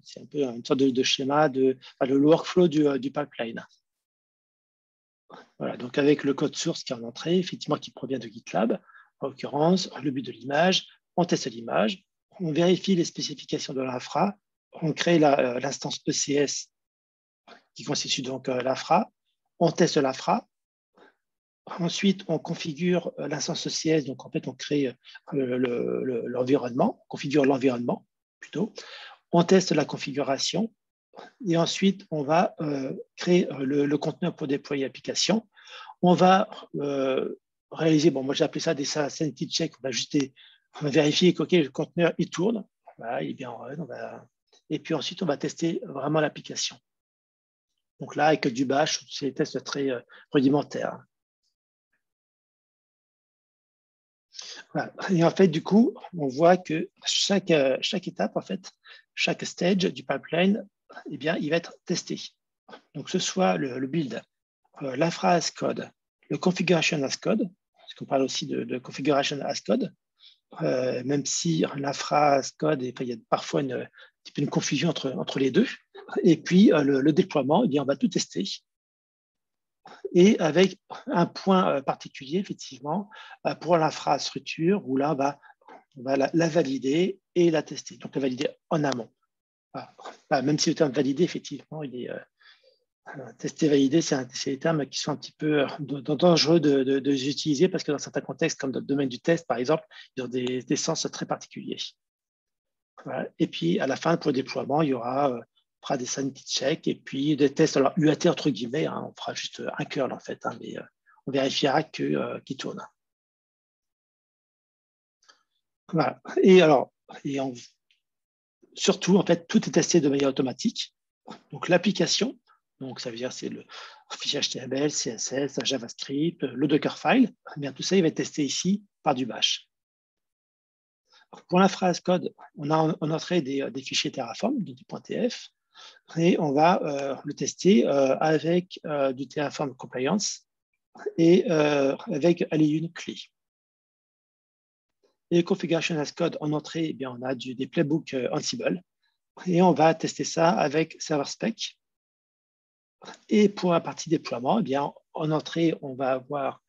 c'est un peu une sorte de schéma, le workflow du pipeline. Voilà, donc avec le code source qui est en entrée, effectivement, qui provient de GitLab, en l'occurrence, le but de l'image, on teste l'image, on vérifie les spécifications de l'infra, on crée l'instance ECS qui constitue donc l'infra, on teste l'infra, ensuite on configure l'instance ECS, donc en fait on crée l'environnement, on configure l'environnement plutôt, on teste la configuration, et ensuite on va créer le conteneur pour déployer l'application. On va réaliser, bon, moi j'ai appelé ça des sanity checks, on va vérifier que le conteneur il tourne, voilà, il est bien en run, et puis ensuite on va tester vraiment l'application. Donc là, avec du bash, c'est des tests très rudimentaires. Voilà. Et en fait, du coup, on voit que chaque étape, en fait, chaque stage du pipeline, eh bien, il va être testé. Donc, que ce soit le build, l'infra as code, le configuration as code, parce qu'on parle aussi de configuration as code, même si l'infra as code, il y a parfois un petit peu une confusion entre les deux. Et puis, le déploiement, eh bien, on va tout tester. Et avec un point particulier, effectivement, pour l'infrastructure, où là, on va la valider et la tester. Donc, la valider en amont. Même si le terme validé, effectivement, il est tester, valider, c'est des termes qui sont un petit peu dangereux de utiliser parce que dans certains contextes, comme dans le domaine du test, par exemple, ils ont des sens très particuliers. Voilà. Et puis, à la fin, pour le déploiement, il y aura on fera des sanity checks et puis des tests, alors UAT entre guillemets, hein, on fera juste un curl en fait, hein, mais on vérifiera qu'il tourne. Voilà. Et alors, surtout, en fait, tout est testé de manière automatique. Donc, l'application, donc ça veut dire c'est le fichier HTML, CSS, JavaScript, le Dockerfile, eh bien, tout ça, il va être testé ici par du bash. Pour l'infra as code, on a en entrée des fichiers Terraform, des .tf, et on va le tester avec du Terraform Compliance et avec Aliyun CLI. Et Configuration as Code en entrée, eh bien, on a des playbooks Ansible et on va tester ça avec ServerSpec. Et pour la partie déploiement, eh bien, en entrée, on va avoir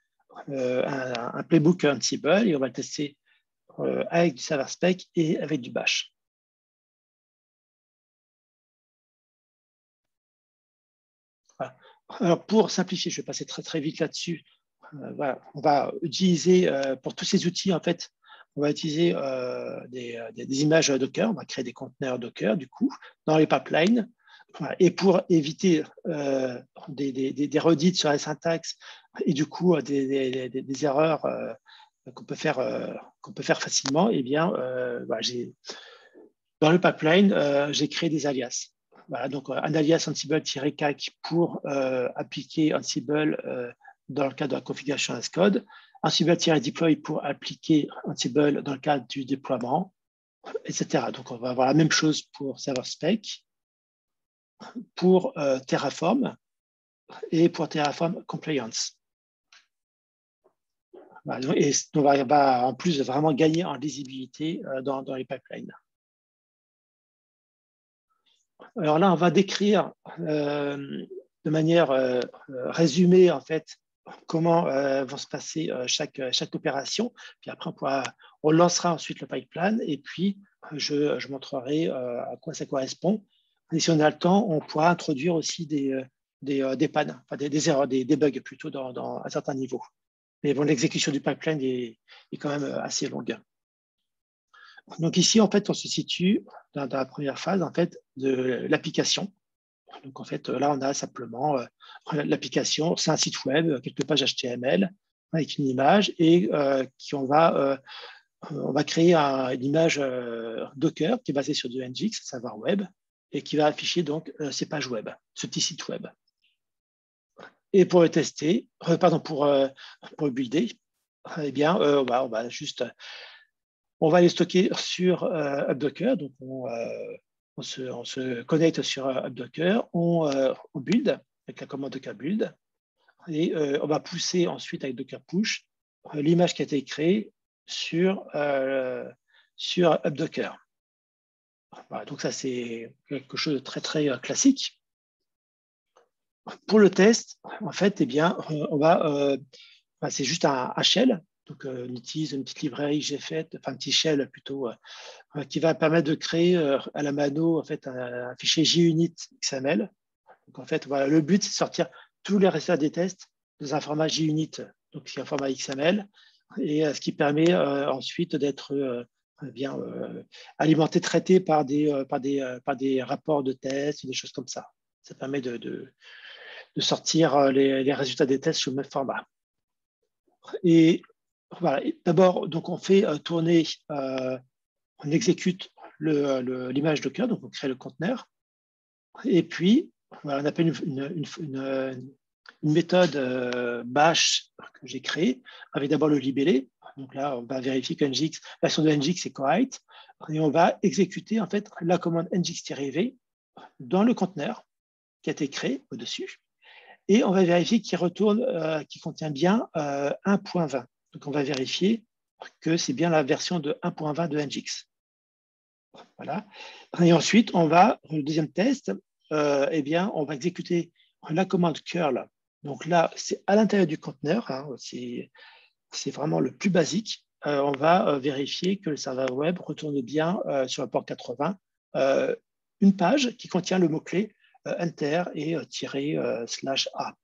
un playbook Ansible et on va le tester avec du ServerSpec et avec du bash. Voilà. Alors, pour simplifier, je vais passer très, très vite là-dessus. Voilà. On va utiliser, pour tous ces outils, en fait, on va utiliser des images Docker. On va créer des conteneurs Docker, du coup, dans les pipelines. Voilà. Et pour éviter des redites sur la syntaxe et du coup des erreurs qu'on peut faire facilement, eh bien, voilà, dans le pipeline, j'ai créé des alias. Voilà, donc un alias Ansible-CAC pour appliquer Ansible dans le cadre de la configuration as code, Ansible-deploy pour appliquer Ansible dans le cadre du déploiement, etc. Donc on va avoir la même chose pour ServerSpec, pour Terraform et pour Terraform Compliance. Voilà, et on va en plus vraiment gagner en lisibilité dans les pipelines. Alors là, on va décrire de manière résumée, en fait, comment vont se passer chaque opération. Puis après, on lancera ensuite le pipeline et puis je montrerai à quoi ça correspond. Et si on a le temps, on pourra introduire aussi des pannes, enfin des erreurs, des bugs plutôt à certains niveaux. Mais bon, l'exécution du pipeline est quand même assez longue. Donc ici, en fait, on se situe dans la première phase en fait, de l'application. Donc en fait, là, on a simplement l'application, c'est un site web, quelques pages HTML avec une image et on va créer une image Docker qui est basée sur du Nginx, serveur web, et qui va afficher donc ces pages web, ce petit site web. Et pour le tester, pour le builder, eh bien, on va juste, on va les stocker sur UpDocker. Donc, on se connecte sur UpDocker, on build avec la commande Docker build, et on va pousser ensuite avec Docker push l'image qui a été créée sur UpDocker. Voilà, donc ça, c'est quelque chose de très, très classique. Pour le test, en fait, eh bien, c'est juste un shell. Donc, on utilise une petite librairie que j'ai faite, enfin un petit shell plutôt, qui va permettre de créer à la mano en fait, un fichier JUnit XML. Donc, en fait, voilà, le but, c'est de sortir tous les résultats des tests dans un format JUnit, donc c'est un format XML, et ce qui permet ensuite d'être bien alimenté, traité par des rapports de tests, des choses comme ça. Ça permet de sortir les résultats des tests sous le même format. Et voilà, d'abord, donc on fait tourner, on exécute l'image Docker, donc on crée le conteneur. Et puis, voilà, on appelle une méthode bash que j'ai créée, avec d'abord le libellé. Donc là, on va vérifier que la version de Nginx est correcte. Et on va exécuter en fait la commande nginx-v dans le conteneur qui a été créé au-dessus. Et on va vérifier qu'il contient bien 1.20. Donc, on va vérifier que c'est bien la version de 1.20 de Nginx. Voilà. Et ensuite, le deuxième test, eh bien, on va exécuter la commande curl. Donc là, c'est à l'intérieur du conteneur. Hein, c'est vraiment le plus basique. On va vérifier que le serveur web retourne bien sur le port 80 une page qui contient le mot-clé enter et /a.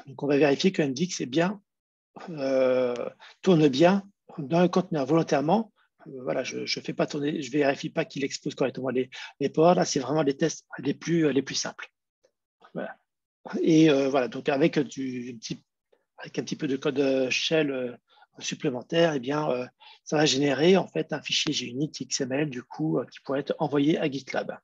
Donc, on va vérifier que Nginx tourne bien dans le conteneur volontairement. Voilà, je fais pas tourner, je vérifie pas qu'il expose correctement les ports. Là, c'est vraiment les tests les plus simples. Voilà. Et voilà, donc avec un petit peu de code shell supplémentaire, eh bien, ça va générer en fait un fichier JUnit XML du coup qui pourrait être envoyé à GitLab.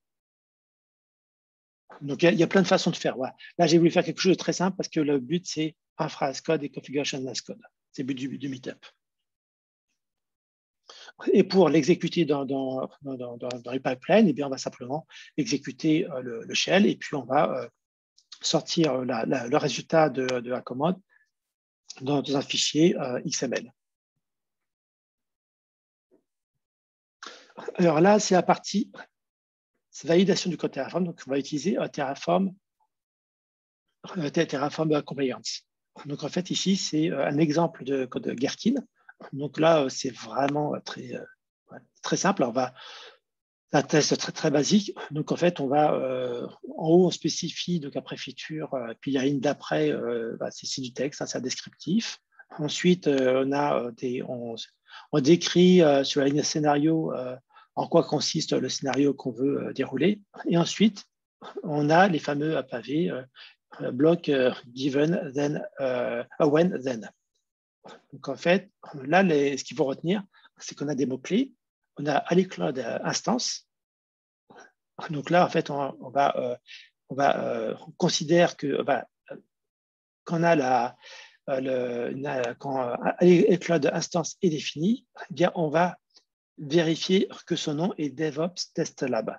Donc, il y a plein de façons de faire. Voilà. Là, j'ai voulu faire quelque chose de très simple parce que le but, c'est infra as code et configuration as code. C'est le but du meetup. Et pour l'exécuter dans le pipeline, eh bien, on va simplement exécuter le shell et puis on va sortir le résultat de la commande dans un fichier XML. Alors là, c'est la partie validation du code Terraform. Donc, on va utiliser Terraform Compliance. Donc, en fait, ici, c'est un exemple de code Gherkin. Donc là, c'est vraiment très simple. On va un test très, très basique. Donc, en fait, on va en haut, on spécifie donc, après feature, puis il y a une d'après, c'est du texte, hein, c'est un descriptif. Ensuite, on décrit sur la ligne de scénario en quoi consiste le scénario qu'on veut dérouler. Et ensuite, on a les fameux pavés block given, then, when, then. Donc, en fait, là, ce qu'il faut retenir, c'est qu'on a des mots-clés. On a AliCloud instance. Donc là, en fait, on considère que quand AliCloud instance est défini, eh bien, on va vérifier que son nom est DevOps Test Lab.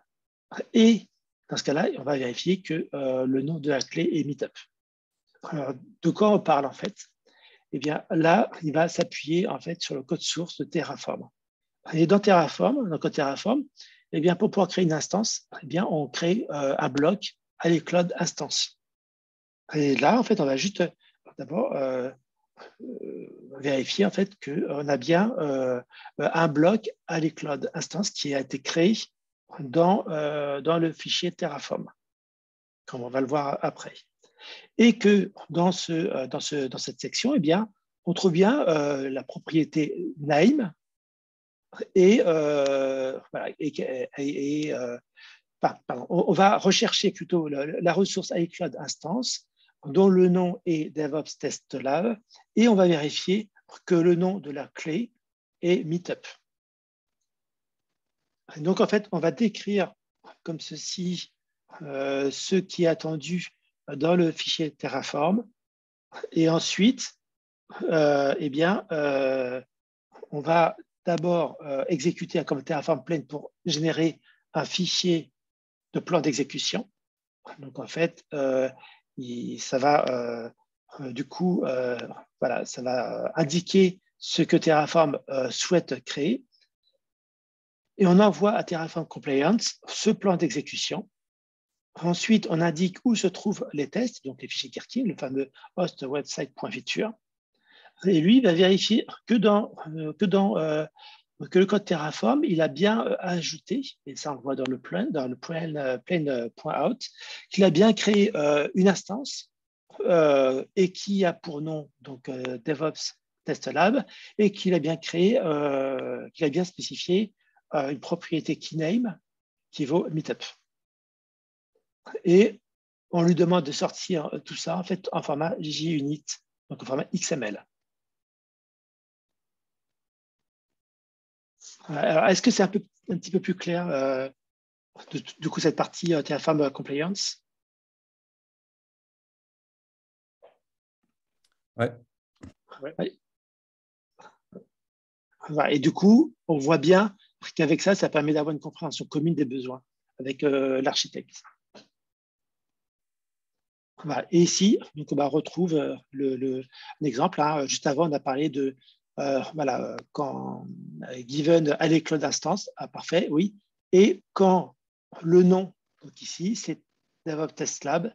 Et dans ce cas-là, on va vérifier que le nom de la clé est Meetup. Alors, de quoi on parle en fait? Eh bien, là, il va s'appuyer en fait sur le code source de Terraform. Et dans Terraform, eh bien, pour pouvoir créer une instance, eh bien, on crée un bloc AliCloud instance. Et là, en fait, on va juste d'abord vérifier en fait qu'on a bien un bloc à iCloud instance qui a été créé dans le fichier Terraform, comme on va le voir après. Et que dans cette section, eh bien, on trouve bien la propriété name pardon, on va rechercher plutôt la ressource iCloud instance dont le nom est DevOps Test Lab et on va vérifier que le nom de la clé est Meetup. Donc en fait, on va décrire comme ceci ce qui est attendu dans le fichier Terraform et ensuite, eh bien, on va d'abord exécuter un commande Terraform plain pour générer un fichier de plan d'exécution. Donc, en fait, ça va du coup, voilà, ça va indiquer ce que Terraform souhaite créer. Et on envoie à Terraform Compliance ce plan d'exécution. Ensuite, on indique où se trouvent les tests, donc les fichiers Gherkin, le fameux host website.feature. Et lui, il va vérifier que le code Terraform, il a bien ajouté, et ça on le voit dans le plain.out, qu'il a bien créé une instance et qui a pour nom donc DevOps Test Lab et qu'il a bien créé, qu'il a bien spécifié une propriété keyname qui vaut Meetup. Et on lui demande de sortir tout ça en fait en format JUnit, donc en format XML. Alors, est-ce que c'est un petit peu plus clair du coup cette partie Terraform Compliance? Ouais. Ouais. Voilà. Et du coup, on voit bien qu'avec ça, ça permet d'avoir une compréhension commune des besoins avec l'architecte. Voilà. Et ici, donc, on retrouve un exemple. Hein. Juste avant, on a parlé de voilà, quand given à iCloud instance, parfait, oui. Et quand le nom, donc ici, c'est DevOps Test Lab,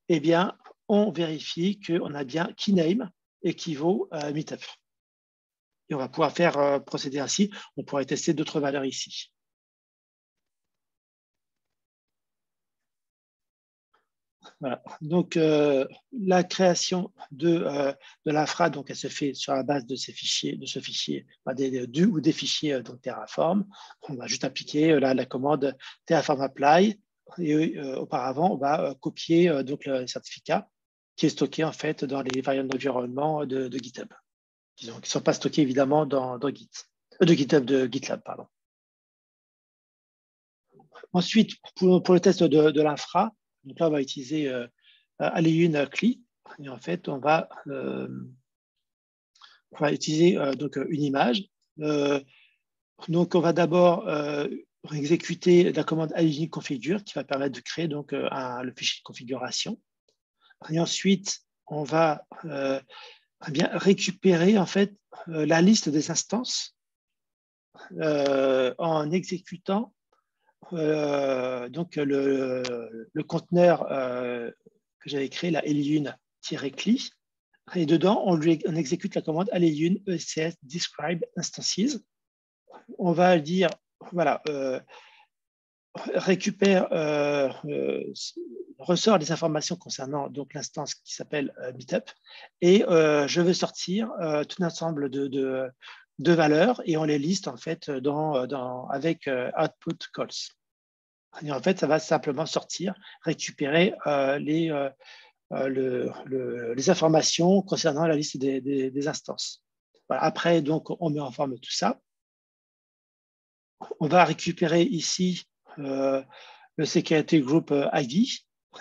eh bien, on vérifie qu'on a bien keyname équivaut à Meetup. Et on va pouvoir faire procéder ainsi. On pourrait tester d'autres valeurs ici. Voilà. Donc, la création de l'infra, donc elle se fait sur la base de ce fichier, des fichiers donc Terraform. On va juste appliquer la commande Terraform apply. Et auparavant, on va copier donc le certificat qui est stocké en fait dans les variables d'environnement de GitHub, qui ne sont pas stockés évidemment dans GitLab, pardon. Ensuite, pour le test de l'infra, donc là, on va utiliser Aliyun CLI. Et en fait, on va utiliser donc une image. Donc, on va d'abord exécuter la commande Aliyun configure qui va permettre de créer donc le fichier de configuration. Et ensuite, on va bien récupérer en fait la liste des instances en exécutant donc le conteneur que j'avais créé, la Aliyun-CLI. Et dedans, on exécute la commande Aliyun ECS describe instances. On va dire, voilà, récupère, ressort des informations concernant donc l'instance qui s'appelle Meetup. Et je veux sortir tout un ensemble de valeurs et on les liste en fait avec output calls. Et en fait, ça va simplement sortir, récupérer les informations concernant la liste des instances. Voilà. Après, donc, on met en forme tout ça. On va récupérer ici le Security Group ID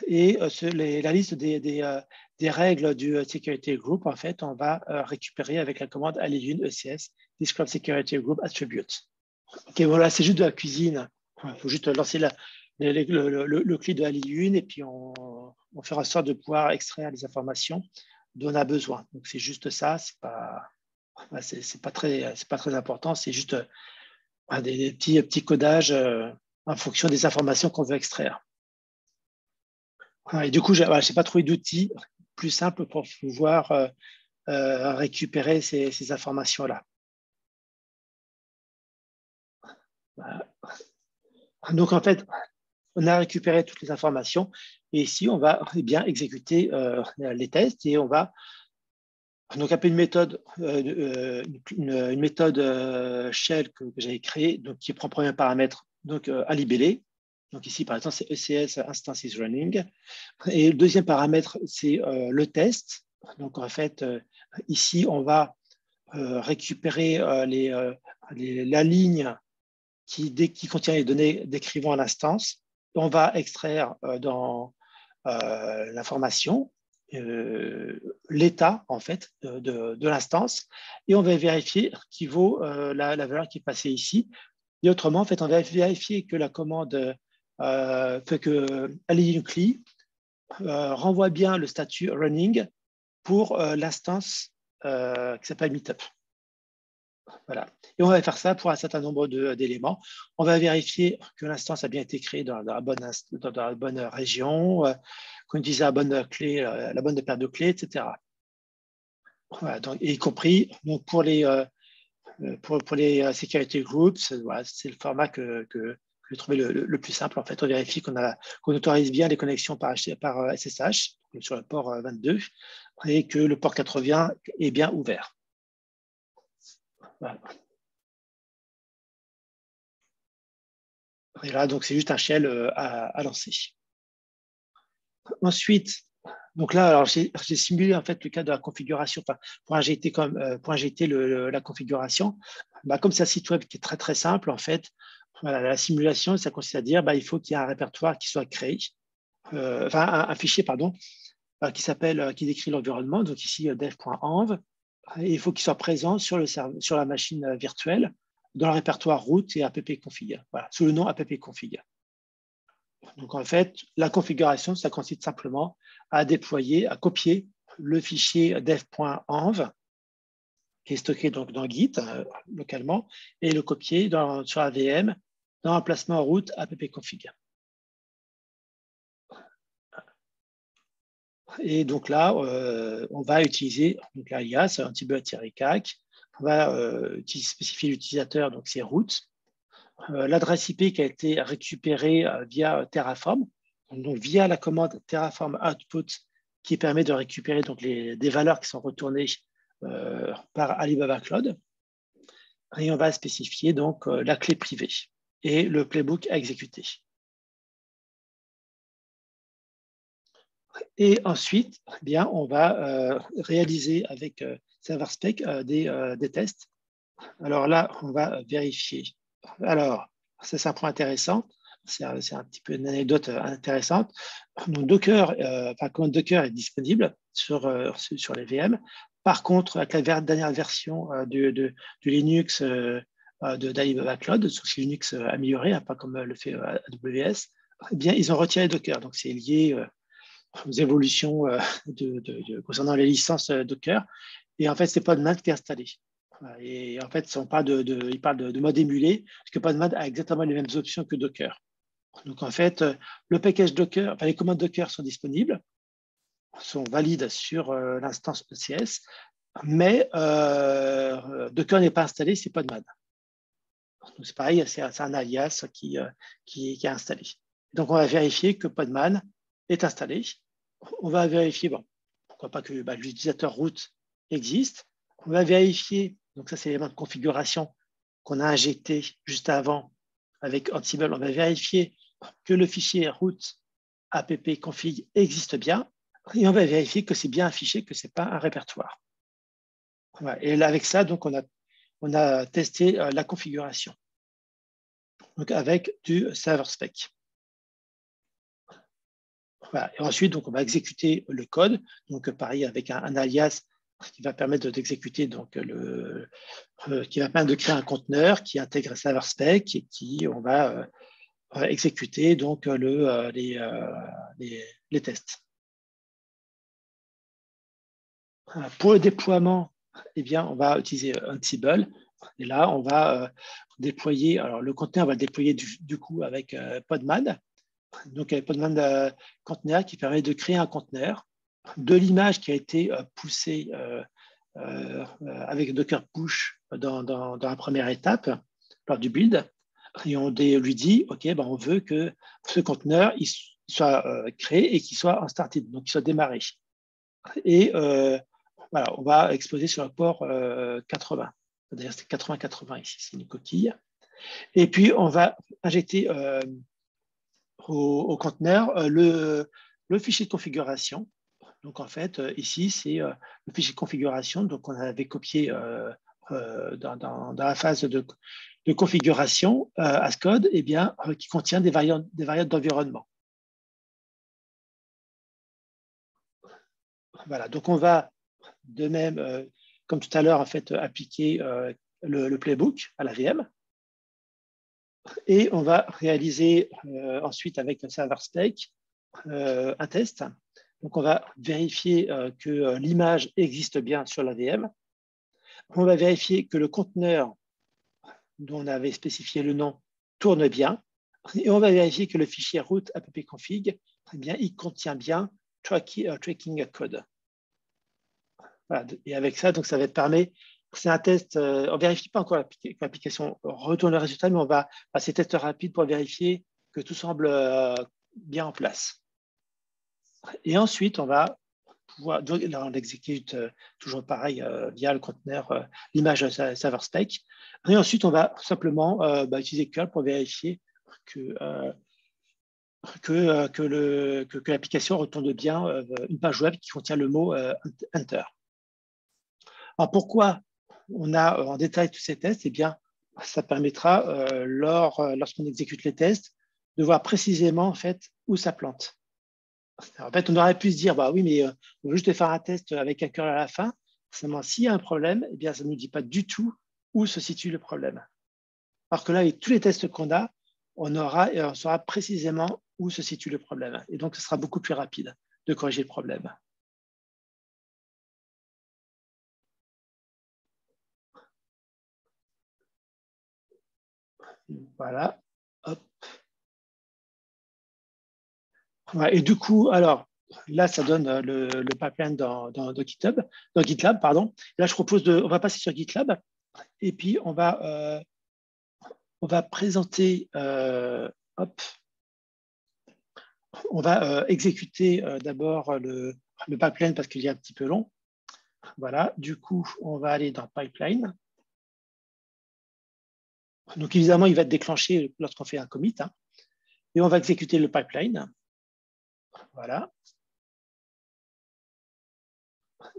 et la liste des règles du Security Group. En fait, on va récupérer avec la commande Aliyun ECS Describe Security Group Attribute. Ok, voilà, c'est juste de la cuisine. Il faut juste lancer le CLI de Aliyun et puis on fera en sorte de pouvoir extraire les informations dont on a besoin. Donc, c'est juste ça. C'est pas très important. C'est juste des petits codages en fonction des informations qu'on veut extraire. Et du coup, je n'ai pas trouvé d'outils plus simple pour pouvoir récupérer ces informations-là. Voilà. Donc, en fait, on a récupéré toutes les informations et ici, on va bien exécuter les tests et on va donc appeler une méthode, une méthode shell que j'avais créée, donc qui prend premier paramètre donc un libellé. Donc ici, par exemple, c'est ECS instance is running. Et le deuxième paramètre, c'est le test. Donc en fait, ici, on va récupérer la ligne qui contient les données décrivant l'instance. On va extraire dans l'information, l'état en fait de l'instance, et on va vérifier qu'il vaut la valeur qui est passée ici. Et autrement, en fait, on va vérifier que la commande fait que alinucli renvoie bien le statut running pour l'instance qui s'appelle meetup. Voilà. Et on va faire ça pour un certain nombre d'éléments. On va vérifier que l'instance a bien été créée dans la bonne région, qu'on utilise la bonne clé, la bonne paire de clés, etc. Voilà, donc, y compris donc pour les security groups, voilà, c'est le format que j'ai trouvé le plus simple. En fait, on vérifie qu'on autorise bien les connexions par SSH sur le port 22 et que le port 80 est bien ouvert. Voilà. Et là, donc c'est juste un shell à lancer. Ensuite, donc là, alors j'ai simulé en fait le cas de la configuration, enfin, pour injecter la configuration. Comme c'est un site web qui est très très simple, en fait, voilà, la simulation, ça consiste à dire il faut qu'il y ait un répertoire qui soit créé, enfin un fichier, pardon, qui décrit l'environnement, donc ici dev.env, et il faut qu'il soit présent sur la machine virtuelle dans le répertoire root et appconfig, voilà, sous le nom appconfig. Donc en fait, la configuration, ça consiste simplement à copier le fichier dev.env qui est stocké donc dans Git localement et le copier sur la VM dans l'emplacement root appconfig. Et donc là, on va utiliser l'alias antibull-cac. On va spécifier l'utilisateur, donc c'est root. L'adresse IP qui a été récupérée via Terraform, donc via la commande Terraform output qui permet de récupérer donc des valeurs qui sont retournées par Alibaba Cloud. Et on va spécifier donc la clé privée et le playbook à exécuter. Et ensuite, on va réaliser avec ServerSpec des tests. Alors là, on va vérifier. Alors, c'est un point intéressant. C'est un petit peu une anecdote intéressante. Donc, Docker est disponible sur les VM. Par contre, avec la dernière version du Linux d'Alibaba Cloud, sous Linux amélioré, pas comme le fait AWS, ils ont retiré Docker. Donc, c'est lié aux évolutions concernant les licences Docker. Et en fait, c'est Podman qui est installé. Et en fait, il parle de mode émulé, parce que Podman a exactement les mêmes options que Docker. Donc en fait, le package Docker, les commandes Docker sont disponibles, sont valides sur l'instance ECS, mais Docker n'est pas installé, c'est Podman. Donc c'est pareil, c'est un alias qui est installé. Donc on va vérifier que Podman est installé. On va vérifier, pourquoi pas que l'utilisateur root existe. On va vérifier, donc ça c'est l'élément de configuration qu'on a injecté juste avant avec Ansible. On va vérifier que le fichier root appconfig existe bien et on va vérifier que c'est bien un fichier, que ce n'est pas un répertoire. Voilà. Et là, avec ça, donc on a testé la configuration donc avec du ServerSpec. Voilà. Et ensuite, donc, on va exécuter le code, donc pareil avec un alias qui va permettre d'exécuter donc qui va permettre de créer un conteneur qui intègre ServerSpec et qui on va exécuter donc les tests. Pour le déploiement, on va utiliser Ansible. Et là, on va déployer. Alors, le conteneur, on va le déployer du coup avec Podman. Donc, Podman Container qui permet de créer un conteneur de l'image qui a été poussée avec Docker push dans la première étape lors du build. Et on lui dit, OK, ben on veut que ce conteneur il soit créé et qu'il soit started, donc qu'il soit démarré. Et voilà, on va exposer sur le port 80. C'est-à-dire c'est 80-80 ici, c'est une coquille. Et puis, on va injecter au conteneur le fichier de configuration. Donc, en fait, ici, c'est le fichier de configuration. Donc, on avait copié dans la phase de configuration Ascode, eh bien, qui contient des variables d'environnement. Voilà, donc on va de même, comme tout à l'heure, en fait, appliquer le playbook à la VM. Et on va réaliser ensuite avec un server spec un test. Donc, on va vérifier que l'image existe bien sur la VM. On va vérifier que le conteneur dont on avait spécifié le nom tourne bien. Et on va vérifier que le fichier root appconfig, eh bien, il contient bien tracking code. Voilà. Et avec ça, donc, ça va permettre. C'est un test, on ne vérifie pas encore que l'application retourne le résultat, mais on va passer test rapide pour vérifier que tout semble bien en place. Et ensuite, on va pouvoir, là, on exécute toujours pareil via le conteneur, l'image server spec. Et ensuite, on va simplement utiliser curl pour vérifier que l'application retourne bien une page web qui contient le mot enter. Alors, pourquoi on a en détail tous ces tests? Eh bien, ça permettra, lorsqu'on exécute les tests, de voir précisément en fait, où ça plante. En fait, on aurait pu se dire, bah oui, mais on veut juste faire un test avec un curl à la fin. Seulement, s'il y a un problème, eh bien, ça ne nous dit pas du tout où se situe le problème. Alors que là, avec tous les tests qu'on a, on saura précisément où se situe le problème. Et donc, ce sera beaucoup plus rapide de corriger le problème. Voilà. Hop. Ouais, et du coup, alors, là, ça donne le pipeline dans GitLab, pardon. Là, je propose on va passer sur GitLab et puis on va présenter, hop, on va exécuter d'abord le pipeline parce qu'il est un petit peu long. Voilà, du coup, on va aller dans pipeline. Donc, évidemment, il va être déclenché lorsqu'on fait un commit. Hein, et on va exécuter le pipeline. Voilà.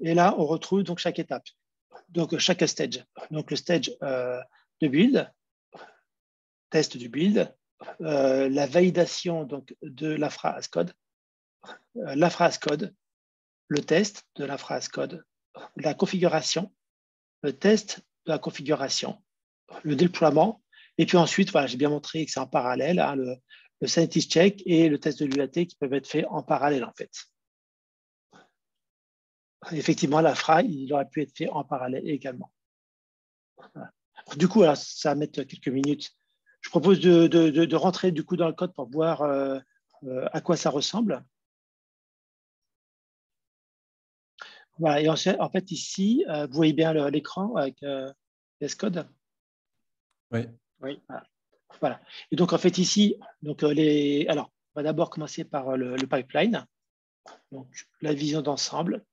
Et là, on retrouve donc chaque étape. Donc, chaque stage. Donc, le stage de build, test du build, la validation donc, de l'infra as code, l'infra as code, le test de l'infra as code, la configuration, le test de la configuration, le déploiement, et puis ensuite, voilà, j'ai bien montré que c'est en parallèle, hein, le sanity check et le test de l'UAT qui peuvent être faits en parallèle en fait. Effectivement, l'infra, il aurait pu être fait en parallèle également. Voilà. Du coup, alors, ça va mettre quelques minutes. Je propose de rentrer du coup dans le code pour voir à quoi ça ressemble. Voilà, et en fait, ici, vous voyez bien l'écran avec VS-Code. Oui. Oui. Voilà. Et donc, en fait, ici, donc, alors, on va d'abord commencer par le pipeline. Donc, la vision d'ensemble.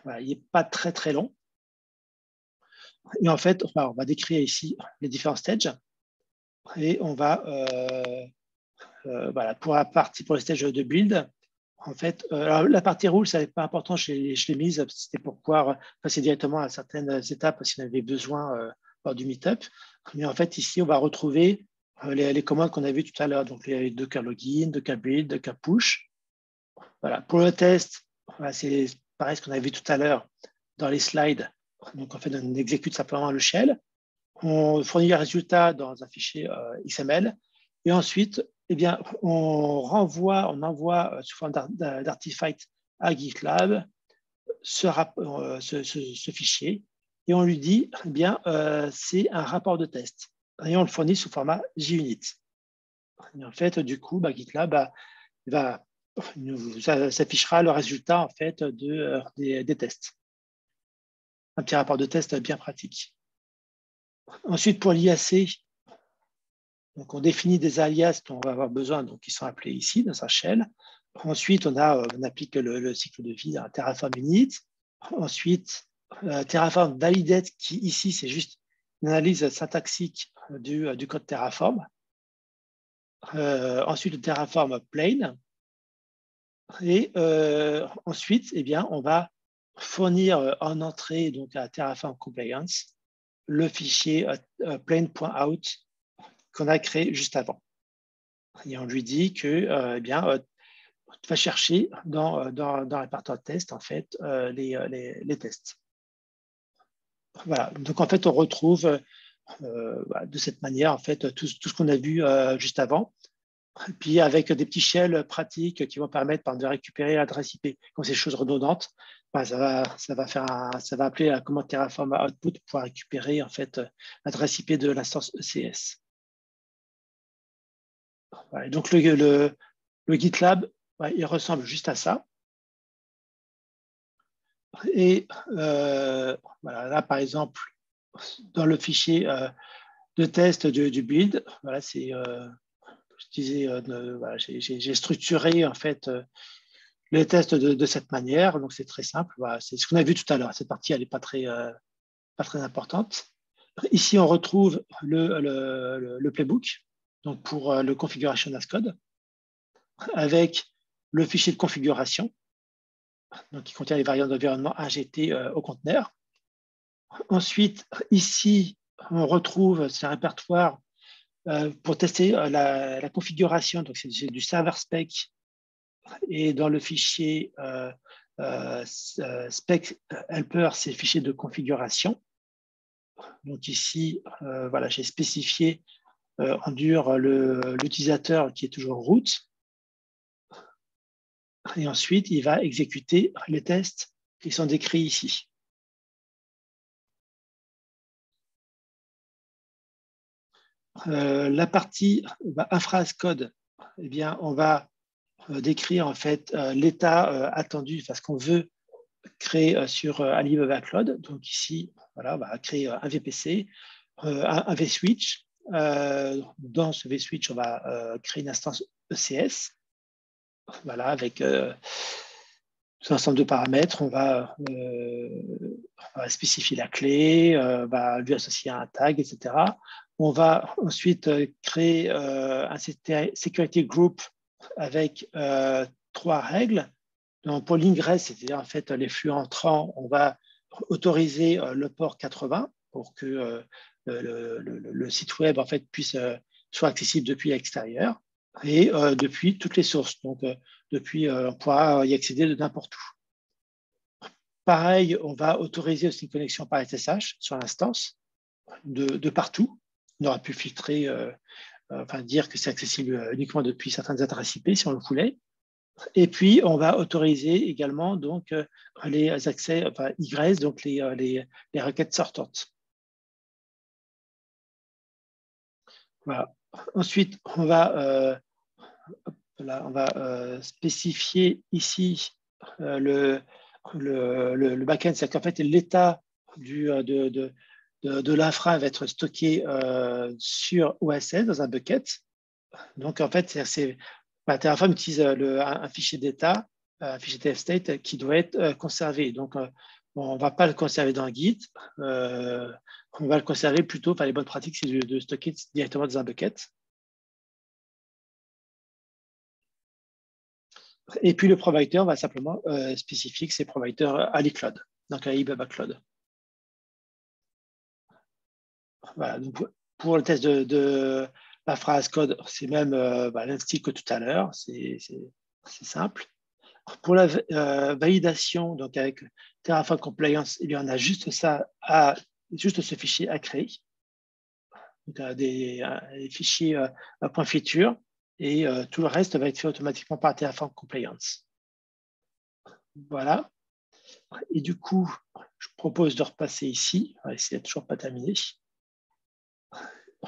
Voilà, il n'est pas très, très long. Et en fait, on va décrire ici les différents stages. Et on va, voilà, pour le stage de build, en fait, alors la partie rouge, ça n'est pas important, je l'ai mise, c'était pour pouvoir passer directement à certaines étapes si on avait besoin lors du meetup. Mais en fait, ici, on va retrouver les commandes qu'on a vues tout à l'heure, donc les Docker login, Docker build, Docker push. Voilà. Pour le test, voilà, c'est pareil ce qu'on a vu tout à l'heure dans les slides. Donc, en fait, on exécute simplement le shell. On fournit les résultats dans un fichier XML. Et ensuite, eh bien, on envoie sous forme d'artifact à GitLab ce fichier et on lui dit, eh bien, c'est un rapport de test. Et on le fournit sous format JUnit. Et en fait, du coup, GitLab va s'affichera le résultat en fait des tests. Un petit rapport de test bien pratique. Ensuite, pour l'IAC, donc on définit des alias dont on va avoir besoin, donc qui sont appelés ici dans un shell. Ensuite, on applique le cycle de vie à Terraform Init. Ensuite, Terraform Validate, qui ici, c'est juste une analyse syntaxique du code Terraform. Ensuite, le Terraform Plain. Et ensuite, eh bien, on va fournir en entrée donc, à Terraform Compliance le fichier plain.out qu'on a créé juste avant. Et on lui dit que, eh bien, va chercher dans le répertoire de test en fait, les tests. Voilà. Donc, en fait, on retrouve de cette manière en fait, tout ce qu'on a vu juste avant. Et puis, avec des petits shells pratiques qui vont permettre de récupérer l'adresse IP. Comme c'est des choses redondantes, ça va appeler la commande Terraform output pour pouvoir récupérer en fait, l'adresse IP de l'instance ECS. Voilà. Donc, le GitLab, il ressemble juste à ça. Et voilà, là, par exemple, dans le fichier de test du build, voilà, c'est, je disais, voilà, j'ai structuré en fait les tests de cette manière. Donc, c'est très simple. Voilà, c'est ce qu'on a vu tout à l'heure. Cette partie, elle n'est pas très importante. Ici, on retrouve le playbook donc pour le configuration as code avec le fichier de configuration donc qui contient les variables d'environnement injectées au conteneur. Ensuite, ici, on retrouve ce répertoire pour tester la configuration. Donc, c'est du server spec et dans le fichier spec helper, c'est le fichier de configuration. Donc ici, voilà, j'ai spécifié en dur l'utilisateur qui est toujours root. Et ensuite, il va exécuter les tests qui sont décrits ici. La partie infra as code, eh bien, on va décrire en fait l'état attendu, parce qu'on veut créer sur Alibaba Cloud. Donc ici, voilà, on va créer un VPC, un vSwitch. Dans ce vSwitch, on va créer une instance ECS. Voilà, avec tout un ensemble de paramètres. On va spécifier la clé, lui associer un tag, etc. On va ensuite créer un security group avec 3 règles. Donc, pour l'ingress, c'est-à-dire en fait les flux entrants, on va autoriser le port 80 pour que le site web en fait puisse soit accessible depuis l'extérieur et depuis toutes les sources. Donc, on pourra y accéder de n'importe où. Pareil, on va autoriser aussi une connexion par SSH sur l'instance de partout. On aura pu filtrer, dire que c'est accessible uniquement depuis certaines adresses IP si on le voulait. Et puis, on va autoriser également donc, les accès egress, donc les requêtes sortantes. Voilà. Ensuite, on va spécifier ici le backend, c'est qu'en fait, l'état de l'infra va être stocké sur OSS dans un bucket. Donc, en fait, Terraform utilise un fichier d'état, un fichier tf-state qui doit être conservé. Donc, on ne va pas le conserver dans Git. On va le conserver plutôt, les bonnes pratiques, c'est de stocker directement dans un bucket. Et puis, le provider va simplement spécifier que c'est provider AliCloud, donc Alibaba Cloud. Voilà, donc pour le test de la phrase code, c'est même l'instyle que tout à l'heure, c'est simple. Pour la validation, donc avec Terraform Compliance, il y en a juste juste ce fichier à créer. Donc, des fichiers point feature et tout le reste va être fait automatiquement par Terraform Compliance. Voilà. Et du coup, je propose de repasser ici. C'est toujours pas terminé.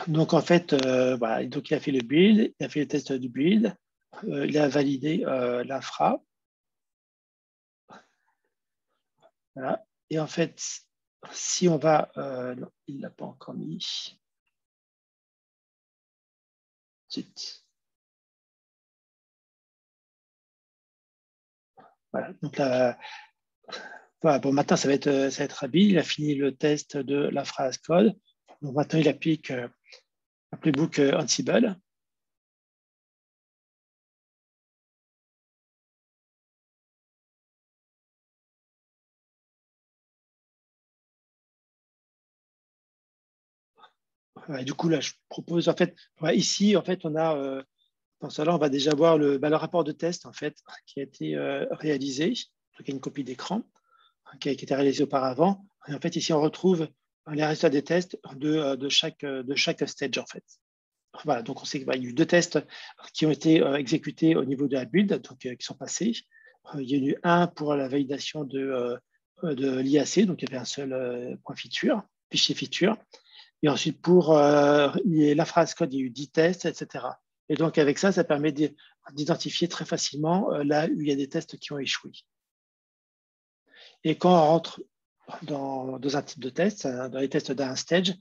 Donc, en fait, donc il a fait le build, il a fait le test du build. il a validé l'infra. Voilà. Et en fait, si on va... non, il ne l'a pas encore mis. Zut. Voilà. Donc là, voilà, bon, maintenant, ça va être rapide. Il a fini le test de la phrase code. Donc maintenant, il applique un playbook Ansible. Du coup, là, je propose, en fait, ici, en fait, on a, dans cela, on va déjà voir le rapport de test, en fait, qui a été réalisé. Donc, il y a une copie d'écran qui a été réalisée auparavant. Et en fait, ici, on retrouve les résultats des tests de chaque stage, en fait. Voilà, donc on sait qu'il y a eu 2 tests qui ont été exécutés au niveau de la build, donc qui sont passés. Il y a eu un pour la validation de l'IAC, donc il y avait un seul point feature, fichier feature. Et ensuite, pour la phrase code, il y a eu 10 tests, etc. Et donc, avec ça, ça permet d'identifier très facilement là où il y a des tests qui ont échoué. Et quand on rentre dans un type de test, dans les tests d'un stage,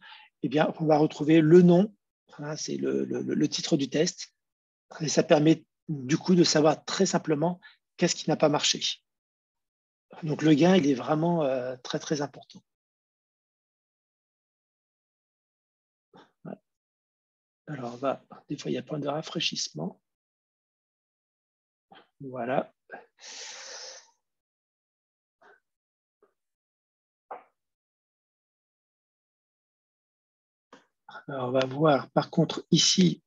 eh bien, on va retrouver le nom, c'est le titre du test. Et ça permet du coup de savoir très simplement qu'est-ce qui n'a pas marché. Donc, le gain, il est vraiment très, très important. Alors, des fois, il y a point de rafraîchissement. Voilà. Alors, on va voir, par contre, ici,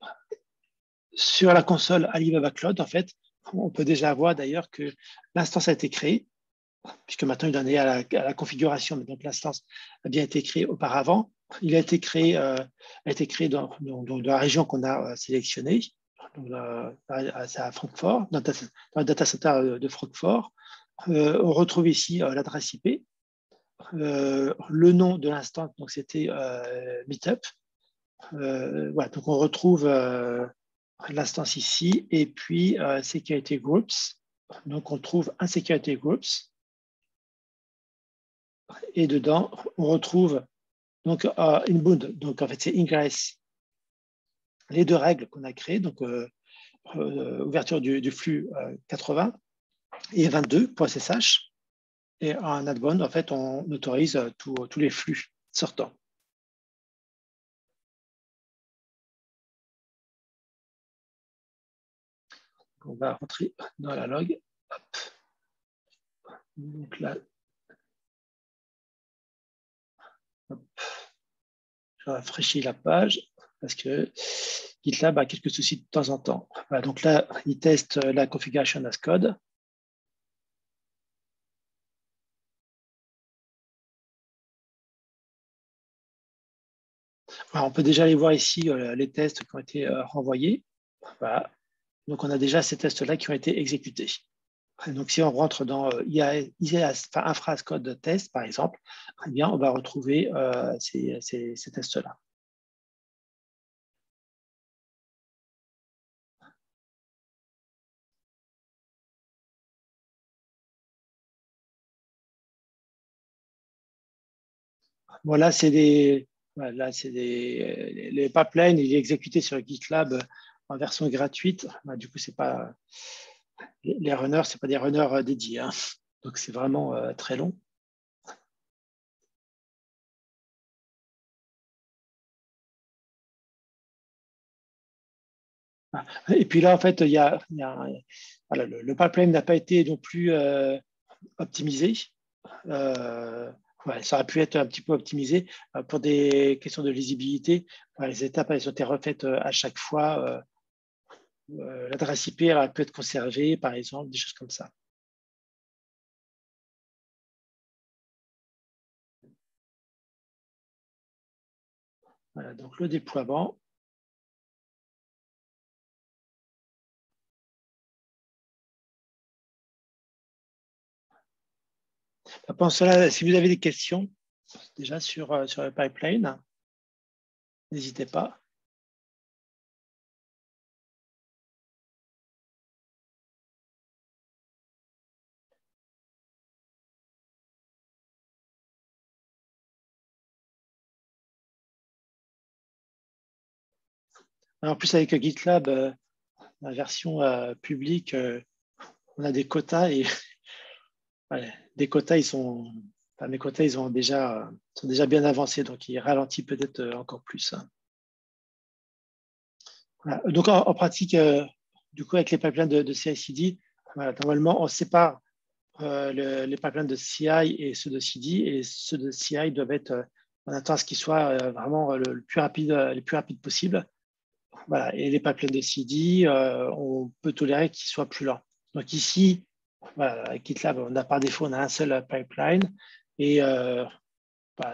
sur la console Alibaba Cloud, en fait, on peut déjà voir d'ailleurs que l'instance a été créée, puisque maintenant il en est à la configuration, mais donc l'instance a bien été créée auparavant. Il a été créé dans la région qu'on a sélectionnée, c'est à Francfort, dans le data center de Francfort. On retrouve ici l'adresse IP, le nom de l'instance, donc c'était Meetup. Voilà, donc on retrouve l'instance ici, et puis Security Groups. Donc on trouve un Security Groups, et dedans on retrouve donc inbound, donc en fait c'est ingress, les 2 règles qu'on a créées, donc ouverture du flux 80 et 22.ssh, et en outbound en fait on autorise tous les flux sortants. On va rentrer dans la log. Hop. Donc là, hop, je rafraîchis la page parce que GitLab a quelques soucis de temps en temps. Voilà, donc là, il teste la configuration as code. Alors, on peut déjà aller voir ici les tests qui ont été renvoyés. Voilà. Donc, on a déjà ces tests-là qui ont été exécutés. Donc, si on rentre dans infra as code test, par exemple, eh bien, on va retrouver ces tests-là. Voilà, c'est les pipelines, il est exécuté sur GitLab en version gratuite. Du coup, c'est pas les runners, c'est pas des runners dédiés, hein. Donc c'est vraiment très long. Et puis là, en fait, voilà, le pipeline n'a pas été non plus optimisé. Ouais, ça aurait pu être un petit peu optimisé pour des questions de lisibilité. Les étapes, elles ont été refaites à chaque fois. L'adresse IP aurait pu être conservée, par exemple, des choses comme ça. Voilà, donc le déploiement. Pendant cela, si vous avez des questions déjà sur le pipeline, n'hésitez pas. En plus, avec GitLab, la version publique, on a des quotas et ouais, des quotas, mes quotas, ils sont déjà bien avancés, donc ils ralentissent peut-être encore plus. Hein. Voilà. Donc, en pratique, du coup, avec les pipelines de CI/CD, voilà, normalement, on sépare les pipelines de CI et ceux de CD, et ceux de CI doivent être, on attend à ce qu'ils soient vraiment les plus rapides possible. Voilà. Et les pipelines de CD, on peut tolérer qu'ils soient plus lents. Donc ici, voilà, avec GitLab, on a par défaut, on a un seul pipeline, et à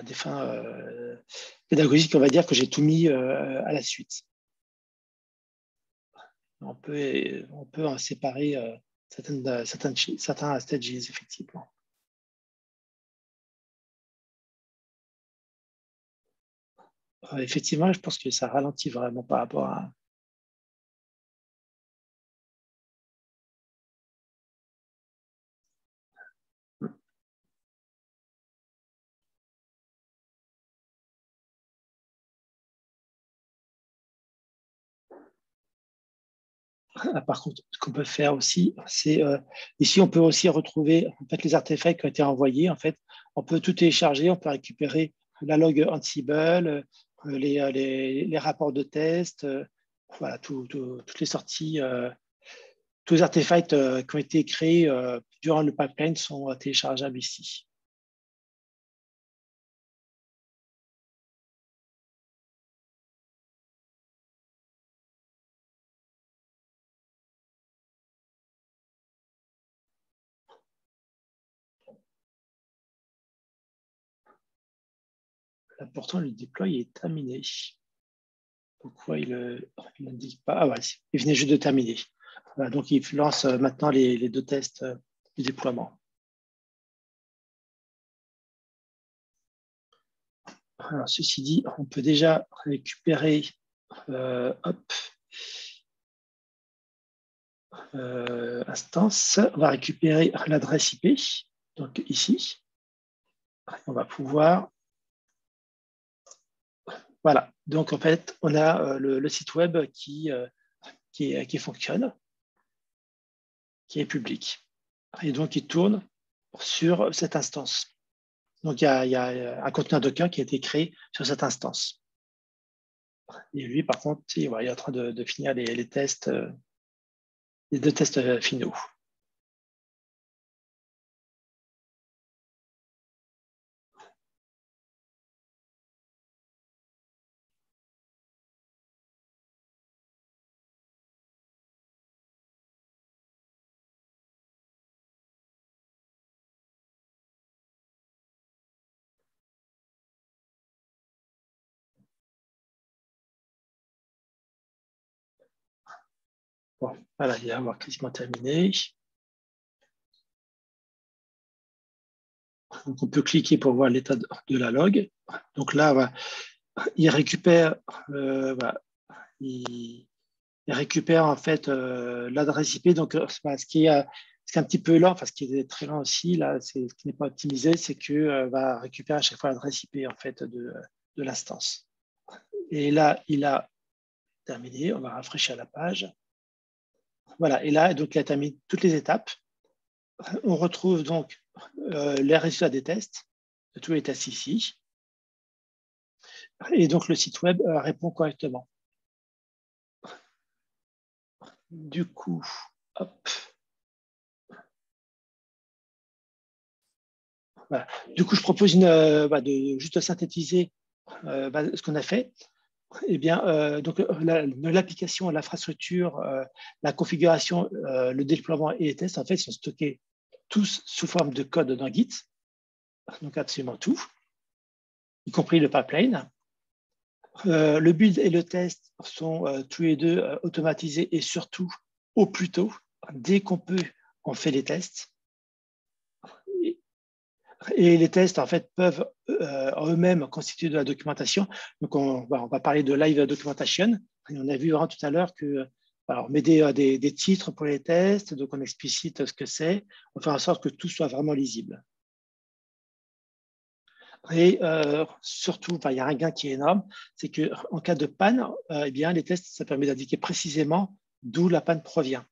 des fins pédagogiques, on va dire que j'ai tout mis à la suite. On peut en séparer certains stages, effectivement. Effectivement, je pense que ça ralentit vraiment par rapport à… Par contre, ce qu'on peut faire aussi, c'est ici, on peut aussi retrouver en fait, les artefacts qui ont été envoyés. En fait, on peut tout télécharger, on peut récupérer la log Ansible, les rapports de test, voilà, toutes les sorties, tous les artefacts qui ont été créés durant le pipeline sont téléchargeables ici. Là, pourtant, le deploy est terminé. Pourquoi il n'indique pas? Ah ouais, il venait juste de terminer. Voilà, donc, il lance maintenant les deux tests du déploiement. Alors, ceci dit, on peut déjà récupérer instance. On va récupérer l'adresse IP. Donc, ici, on va pouvoir… Voilà. Donc, en fait, on a le site web qui fonctionne, qui est public. Et donc, il tourne sur cette instance. Donc, il y a un conteneur Docker qui a été créé sur cette instance. Et lui, par contre, il est en train de finir les tests, les deux tests finaux. Bon, voilà, il va avoir quasiment terminé. Donc, on peut cliquer pour voir l'état de la log. Donc là, il récupère, il récupère en fait l'adresse IP. Donc, ce qui est un petit peu lent, enfin, ce qui est très lent aussi, là, ce qui n'est pas optimisé, c'est que va récupérer à chaque fois l'adresse IP en fait de l'instance. Et là, il a terminé. On va rafraîchir la page. Voilà. Et là, donc, il a terminé toutes les étapes. On retrouve donc les résultats des tests, de tous les tests ici. Et donc, le site web répond correctement. Du coup, hop. Voilà. Du coup, je propose de juste synthétiser ce qu'on a fait. Eh bien, donc l'application, l'infrastructure, la configuration, le déploiement et les tests, en fait, sont stockés tous sous forme de code dans Git. Donc, absolument tout, y compris le pipeline. Le build et le test sont tous les deux automatisés et surtout, au plus tôt, dès qu'on peut, on fait les tests. Et les tests, en fait, peuvent eux-mêmes constituer de la documentation. Donc, on va parler de live documentation. Et on a vu vraiment tout à l'heure que on met des titres pour les tests, donc on explicite ce que c'est. On fait en sorte que tout soit vraiment lisible. Et surtout, il y a un gain qui est énorme, c'est qu'en cas de panne, eh bien, les tests, ça permet d'indiquer précisément d'où la panne provient.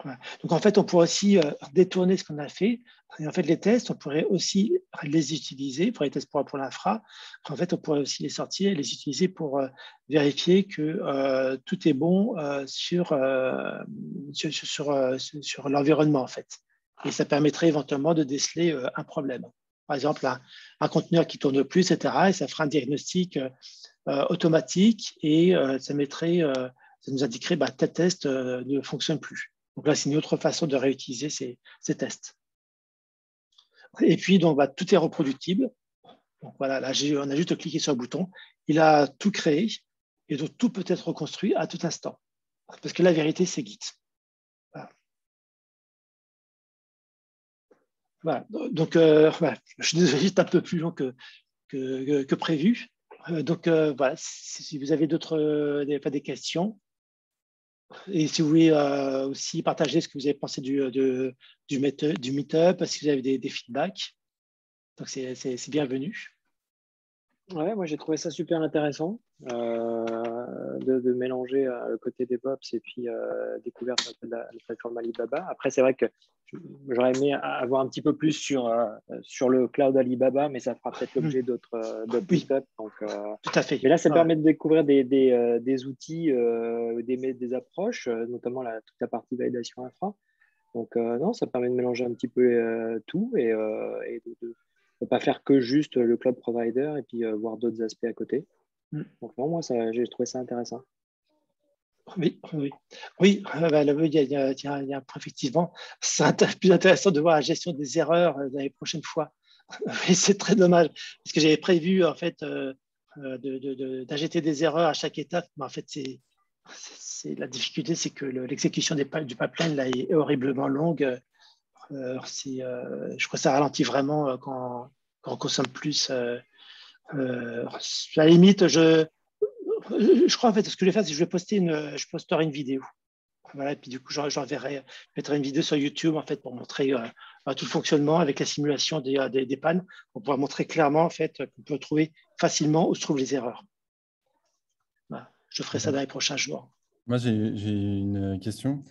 Voilà. Donc, en fait, on pourrait aussi détourner ce qu'on a fait. Et en fait, les tests, on pourrait aussi les utiliser pour les tests pour l'infra. En fait, on pourrait aussi les sortir et les utiliser pour vérifier que tout est bon sur l'environnement, en fait. Et ça permettrait éventuellement de déceler un problème. Par exemple, un conteneur qui tourne plus, etc. Et ça fera un diagnostic automatique et ça nous indiquerait tel test ne fonctionne plus. Donc là, c'est une autre façon de réutiliser ces tests. Et puis, donc, tout est reproductible. Donc voilà, là, on a juste cliqué sur le bouton. Il a tout créé et donc tout peut être reconstruit à tout instant. Parce que la vérité, c'est Git. Voilà. Donc, je suis désolé, juste un peu plus long que prévu. Donc, voilà, si vous avez des questions, et si vous voulez aussi partager ce que vous avez pensé du meetup, parce que vous avez des feedbacks, donc c'est bienvenu. Ouais, moi j'ai trouvé ça super intéressant de mélanger le côté DevOps et puis découverte de la plateforme Alibaba. Après, c'est vrai que j'aurais aimé avoir un petit peu plus sur le cloud Alibaba, mais ça fera peut-être l'objet d'autres meetups. Donc, tout à fait. Mais là, ça permet de découvrir des outils, des approches, notamment toute la partie validation infra. Donc, non, ça permet de mélanger un petit peu tout et de ne pas faire que juste le cloud provider et puis voir d'autres aspects à côté. Donc, non, moi, j'ai trouvé ça intéressant. Oui, il y a un point, effectivement. C'est plus intéressant de voir la gestion des erreurs les prochaines fois. Oui, c'est très dommage, parce que j'avais prévu, en fait, d'injecter des erreurs à chaque étape, mais en fait, la difficulté, c'est que l'exécution du pipeline là, est horriblement longue. Je crois que ça ralentit vraiment quand on consomme plus. À la limite, je crois en fait, ce que je vais faire, c'est que je posterai une vidéo. Voilà, et puis du coup, je mettrai une vidéo sur YouTube en fait pour montrer tout le fonctionnement avec la simulation des pannes. On pourra montrer clairement en fait qu'on peut trouver facilement où se trouvent les erreurs. Voilà, je ferai ça dans les prochains jours. Moi, j'ai une question.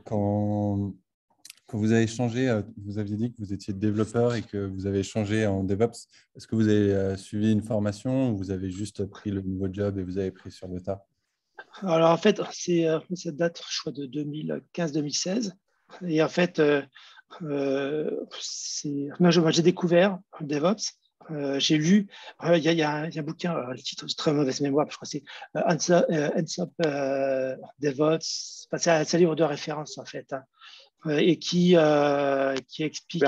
Quand vous avez changé, vous aviez dit que vous étiez développeur et que vous avez changé en DevOps. Est-ce que vous avez suivi une formation ou vous avez juste pris le nouveau job et vous avez pris sur le tas? Alors en fait, ça date, je crois, de 2015-2016. Et en fait, moi, j'ai découvert DevOps. J'ai lu, il y a un bouquin, le titre, c'est très mauvaise mémoire, je crois que c'est Hands Up DevOps. C'est un livre de référence en fait, hein, et qui explique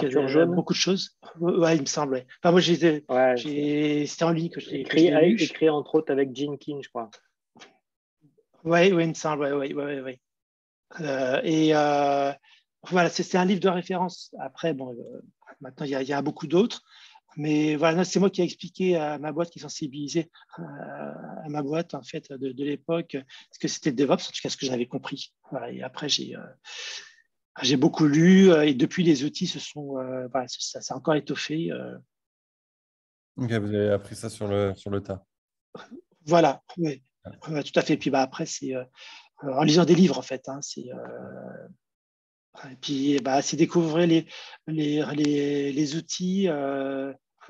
beaucoup de choses. Ouais, il me semble. Ouais. Enfin, moi, c'était en ligne que je l'ai lu. Écrit entre autres avec Jenkins, je crois. Oui, il me semble. Oui. Voilà, c'est un livre de référence. Après, bon, maintenant, il y a beaucoup d'autres. Mais voilà, c'est moi qui ai expliqué à ma boîte, qui sensibilisait à ma boîte, en fait, de l'époque, ce que c'était le DevOps, en tout cas, ce que j'avais compris. Voilà, et après, j'ai beaucoup lu, et depuis, les outils ça s'est encore étoffé. Ok, vous avez appris ça sur le tas. Voilà, oui, tout à fait. Et puis après, c'est en lisant des livres, en fait. Hein, et puis, c'est découvrir les outils.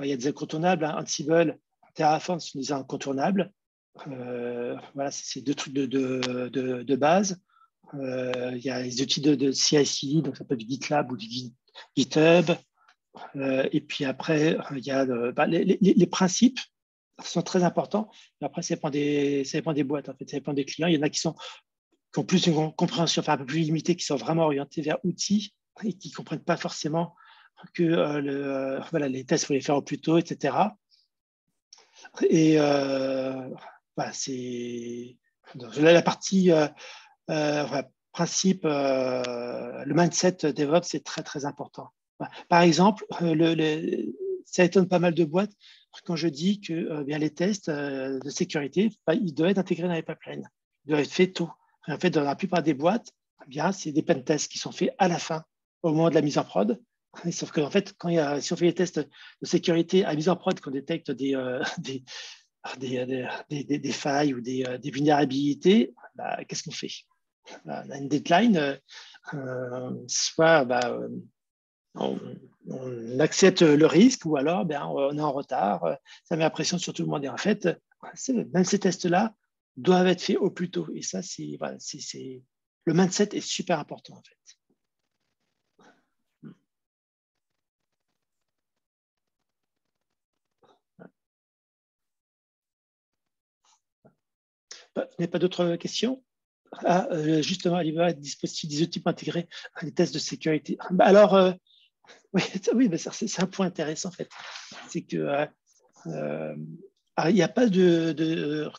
Il y a des incontournables. Hein. Ansible, Terraform sont des incontournables. Voilà, c'est deux trucs de base. Il y a les outils de CI/CD, donc ça peut être GitLab ou du GitHub. Et puis après, il y a les principes sont très importants. Mais après, ça dépend des boîtes, en fait, ça dépend des clients. Il y en a qui ont plus une compréhension, un peu plus limitée, qui sont vraiment orientés vers outils et qui ne comprennent pas forcément que les tests, il faut les faire au plus tôt, etc. Et c'est la partie principe, le mindset DevOps, c'est très, très important. Par exemple, ça étonne pas mal de boîtes quand je dis que bien les tests de sécurité, ils doivent être intégrés dans les pipelines. Ils doivent être faits tôt. Et en fait, dans la plupart des boîtes, bien, c'est des pen tests qui sont faits à la fin, au moment de la mise en prod. Sauf qu'en fait, si on fait les tests de sécurité à mise en prod, qu'on détecte des failles ou des vulnérabilités, bah, qu'est-ce qu'on fait? Bah, on a une deadline, soit on accepte le risque ou alors on est en retard, ça met la pression sur tout le monde. Et en fait, même ces tests-là doivent être faits au plus tôt. Et ça, le mindset est super important en fait. Vous n'avez pas d'autres questions? Justement, il va dispositif des outils pour intégrer les tests de sécurité. Alors, oui, c'est un point intéressant en fait. C'est que il n'y a pas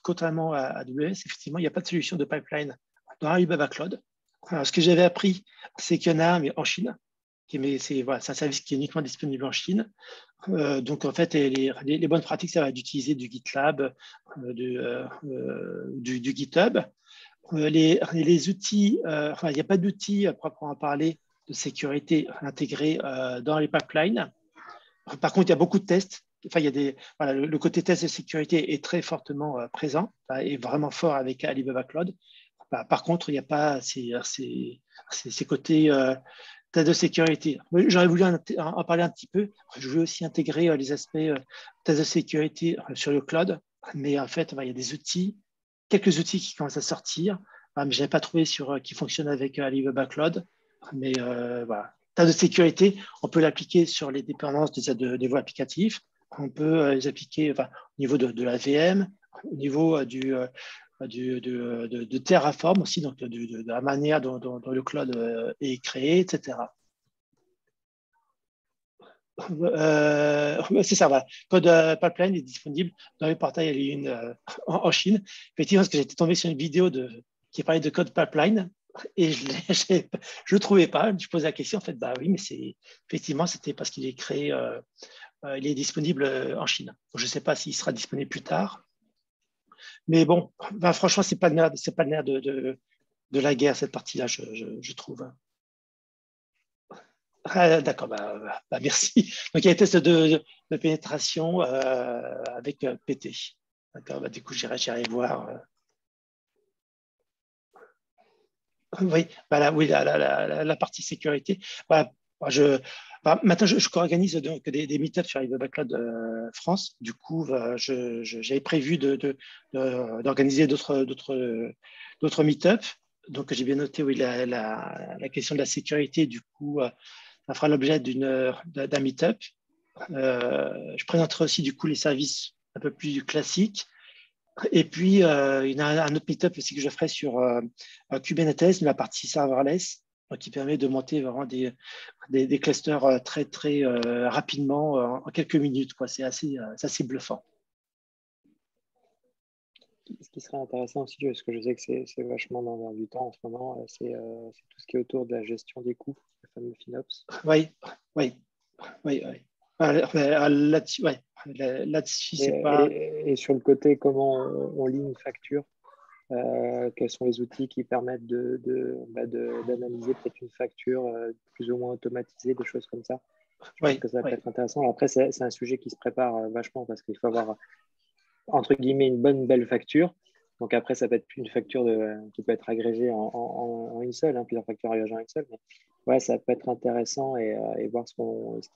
contrairement à AWS, effectivement, il n'y a pas de solution de pipeline dans Alibaba Cloud. Alors, ce que j'avais appris, c'est qu'il y en a un, mais en Chine. C'est un service qui est uniquement disponible en Chine. Donc, en fait, les bonnes pratiques, ça va d'utiliser du GitLab, du GitHub. Les outils, il n'y a pas d'outils à proprement parler de sécurité intégrés dans les pipelines. Par contre, il y a beaucoup de tests. Enfin, le côté test de sécurité est très fortement présent et vraiment fort avec Alibaba Cloud. Par contre, il n'y a pas ces côtés test de sécurité. J'aurais voulu en parler un petit peu. Je veux aussi intégrer les aspects test de sécurité sur le cloud. Mais en fait, il y a quelques outils qui commencent à sortir. Mais je n'avais pas trouvé qui fonctionnent avec Alibaba Cloud. Mais voilà. Test de sécurité, on peut l'appliquer sur les dépendances des voies applicatives. On peut les appliquer au niveau de la VM, au niveau de Terraform aussi, donc de la manière dont le cloud est créé, etc. C'est ça, voilà. Code Pipeline est disponible dans le portail Aliyun en Chine. Effectivement, parce que j'étais tombé sur une vidéo qui parlait de Code Pipeline et je ne trouvais pas. Je posais la question, en fait, oui, mais effectivement, c'était parce qu'il est créé, il est disponible en Chine. Donc, je ne sais pas s'il sera disponible plus tard. Mais bon, franchement, ce n'est pas le nerf de la guerre, cette partie-là, je trouve. D'accord, merci. Donc, il y a un test de pénétration avec PT. D'accord, du coup, j'irai voir. Oui, oui, la partie sécurité. Maintenant, je co-organise donc des meet-ups sur Alibaba Cloud France. Du coup, j'avais prévu d'organiser d'autres meet-ups. Donc, j'ai bien noté, oui, la question de la sécurité. Du coup, ça fera l'objet d'un meet-up. Je présenterai aussi, du coup, les services un peu plus classiques. Et puis, il y a un autre meet-up aussi que je ferai sur Kubernetes, la partie serverless, donc qui permet de monter vraiment des clusters très, très rapidement, en quelques minutes. C'est assez bluffant. Ce qui serait intéressant aussi, parce que je sais que c'est vachement dans l'air du temps en ce moment, c'est tout ce qui est autour de la gestion des coûts, le fameux FinOps. Oui. Là-dessus, c'est pas. Et sur le côté, comment on lit une facture, quels sont les outils qui permettent d'analyser peut-être une facture plus ou moins automatisée, des choses comme ça. Je pense que ça peut être intéressant. Après, c'est un sujet qui se prépare vachement parce qu'il faut avoir, entre guillemets, une belle facture. Donc après, ça peut être une facture qui peut être agrégée en une seule, plusieurs factures agrégées en une seule. Mais ouais, ça peut être intéressant et voir ce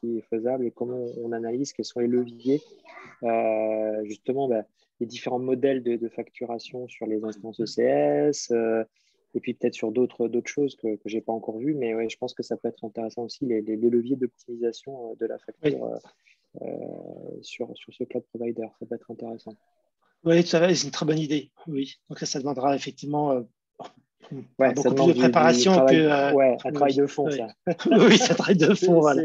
qui est faisable et comment on analyse, quels sont les leviers. Justement, les différents modèles de facturation sur les instances ECS, et puis peut-être sur d'autres choses que je n'ai pas encore vues. Mais ouais, je pense que ça peut être intéressant aussi, les leviers d'optimisation de la facture sur ce cloud provider. Ça peut être intéressant. Oui, c'est une très bonne idée. Oui, donc ça demandera effectivement beaucoup plus de préparation un travail de fond, ça. Oui, c'est un travail de fond, voilà.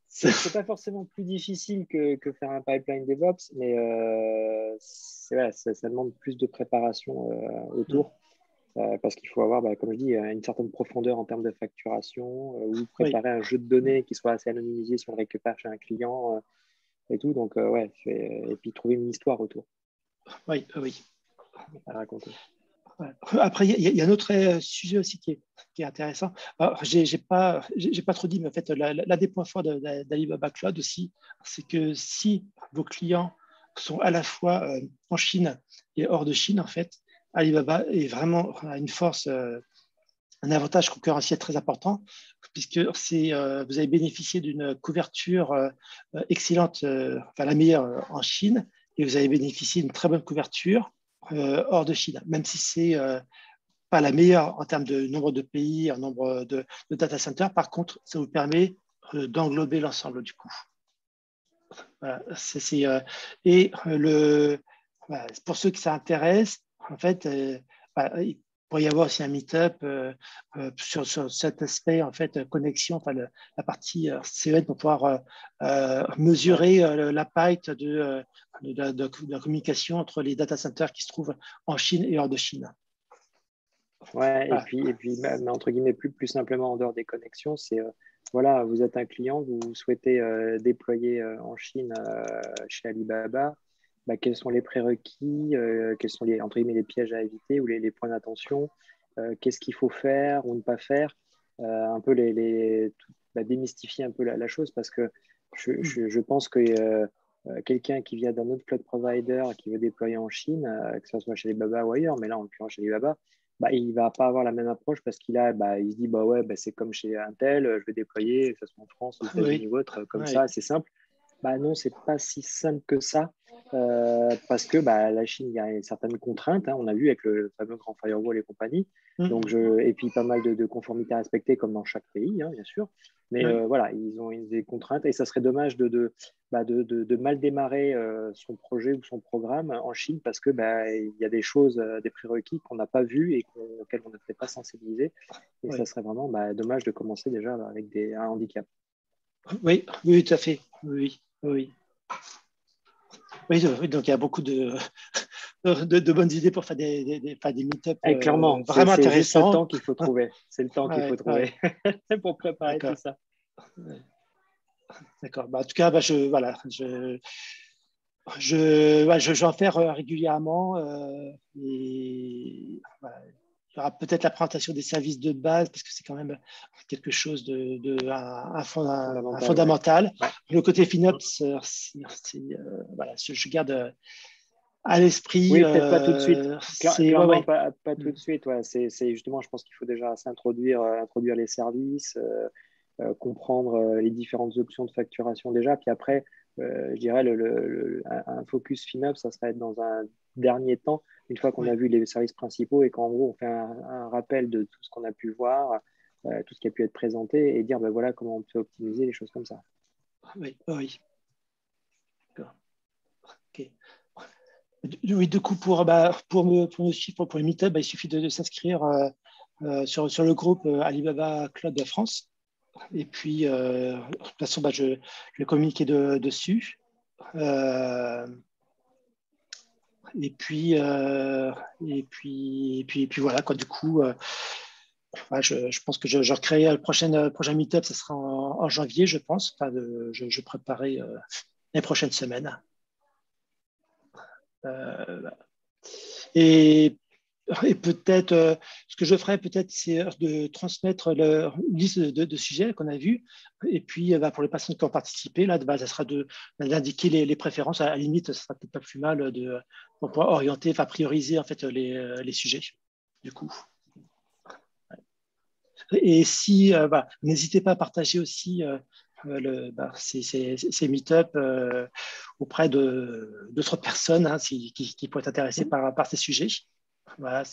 C'est pas forcément plus difficile que faire un pipeline DevOps, mais ça demande plus de préparation autour. Parce qu'il faut avoir, comme je dis, une certaine profondeur en termes de facturation, ou préparer un jeu de données qui soit assez anonymisé si on le récupère chez un client et tout. Donc, et puis trouver une histoire autour. Oui. À raconter. Ouais. Après, il y a un autre sujet aussi qui est intéressant. J'ai pas trop dit, mais en fait, l'un des points forts d'Alibaba Cloud aussi, c'est que si vos clients sont à la fois en Chine et hors de Chine, en fait, Alibaba est vraiment a une force, un avantage concurrentiel très important, puisque vous avez bénéficié d'une couverture excellente, enfin la meilleure en Chine, et vous avez bénéficié d'une très bonne couverture hors de Chine, même si c'est pas la meilleure en termes de nombre de pays, en nombre de data centers. Par contre, ça vous permet d'englober l'ensemble du coup. Voilà, et voilà, pour ceux que ça intéresse, en fait, voilà, il pourrait y avoir aussi un meet-up sur cet aspect, en fait, connexion, enfin, la partie CEN pour pouvoir mesurer l'impact de la communication entre les data centers qui se trouvent en Chine et hors de Chine. Ouais, Voilà. et puis mais entre guillemets, plus simplement en dehors des connexions, c'est voilà, vous êtes un client, vous souhaitez déployer en Chine chez Alibaba, bah, quels sont les prérequis, quels sont entre guillemets, les pièges à éviter ou les points d'attention, qu'est-ce qu'il faut faire ou ne pas faire, un peu démystifier un peu la chose parce que je pense que quelqu'un qui vient d'un autre cloud provider qui veut déployer en Chine, que ce soit chez Alibaba ou ailleurs, mais là en l'occurrence chez Alibaba, bah, il ne va pas avoir la même approche parce il se dit bah ouais, bah, c'est comme chez Intel, je vais déployer, que ce soit en France, aux États-Unis ou autre, comme ça, c'est simple. Bah non, c'est pas si simple que ça parce que la Chine, il y a certaines contraintes, hein, on a vu avec le fameux grand firewall et compagnie. Donc et puis pas mal de conformités à respecter comme dans chaque pays, hein, bien sûr. Mais voilà, ils ont des contraintes et ça serait dommage de mal démarrer son projet ou son programme en Chine parce que il y a des choses, des prérequis qu'on n'a pas vus et auxquels on n'était pas sensibilisé. Et ça serait vraiment dommage de commencer déjà avec un handicap. Oui, oui, tout à fait. Oui, oui. Oui, donc il y a beaucoup de bonnes idées pour faire des meet-up clairement, vraiment c'est juste le intéressants. temps qu'il faut trouver. C'est le temps qu'il faut trouver pour préparer tout ça. D'accord. En tout cas, je vais en faire régulièrement. Et voilà. Il y aura peut-être la présentation des services de base parce que c'est quand même quelque chose un fondamental. Ouais. Le côté FinOps, voilà, je garde à l'esprit. Oui, peut-être pas tout de suite. Clairement, pas tout de suite. Ouais. C'est justement, je pense qu'il faut déjà introduire les services, comprendre les différentes options de facturation déjà. Puis après, je dirais un focus FinOps, ça serait dans un dernier temps, une fois qu'on a vu les services principaux et qu'en gros, on fait un rappel de tout ce qu'on a pu voir, tout ce qui a pu être présenté et dire voilà comment on peut optimiser les choses comme ça. Oui, oui. D'accord. Ok. Oui, du coup, pour me suivre pour le meet-up, il suffit de s'inscrire sur le groupe Alibaba Cloud de France. Et puis, de toute façon, je vais communiquer dessus. Et puis voilà, quoi. Du coup, je pense que je recréerai le prochain meet-up, ce sera en janvier, je pense. Enfin, je préparerai les prochaines semaines. Et peut-être, ce que je ferai peut-être, c'est de transmettre une liste de sujets qu'on a vus. Et puis, pour les personnes qui ont participé, là, ça sera d'indiquer les préférences. À la limite, ce sera peut-être pas plus mal pour pouvoir orienter, enfin prioriser en fait les sujets. Du coup. Et si, n'hésitez pas à partager aussi ces meet-up auprès d'autres personnes qui pourraient être intéressées par ces sujets. Voilà,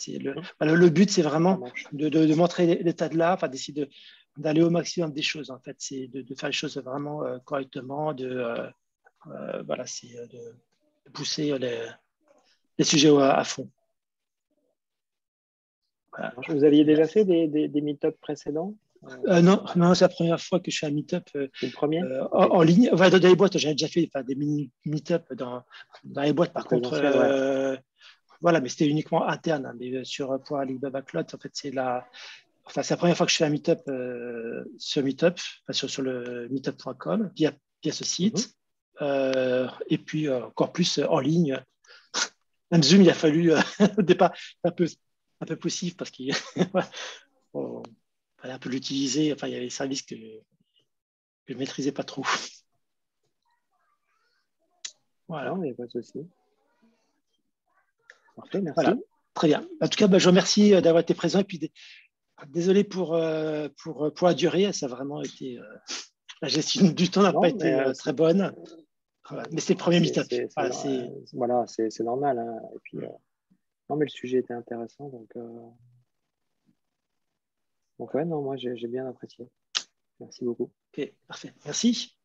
le but, c'est vraiment de montrer l'état de l'art, d'essayer d'aller au maximum des choses. En fait, c'est de faire les choses vraiment correctement, de pousser les sujets à fond. Voilà. Vous aviez déjà fait des meet-up précédents non, c'est la première fois que je fais un meet-up en ligne. Enfin, dans les boîtes, j'avais déjà fait des meet-up dans les boîtes. Par contre, voilà, mais c'était uniquement interne. Hein, mais pour Alibaba Cloud, en fait, c'est la première fois que je fais un meet-up sur Meetup, sur le meetup.com, via ce site. Et puis, encore plus en ligne. Même Zoom, il a fallu au départ un peu un peu poussif parce qu'il fallait un peu l'utiliser. Enfin, il y avait des services que je ne maîtrisais pas trop. Voilà. Non, il n'y a pas de souci. Parfait, merci. Voilà, très bien. En tout cas, je vous remercie d'avoir été présent. Et puis, désolé pour la durée. Ça a vraiment été. La gestion du temps n'a pas été très bonne. Voilà. Mais c'est le premier meet-up. Voilà, c'est normal. Hein. Et puis, non, mais le sujet était intéressant. Donc ouais, non, moi, j'ai bien apprécié. Merci beaucoup. Ok, parfait. Merci.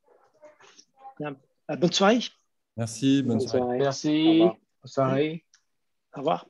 Bien. Bonne soirée. Merci, bonne soirée. Merci. Bonne soirée. Au revoir.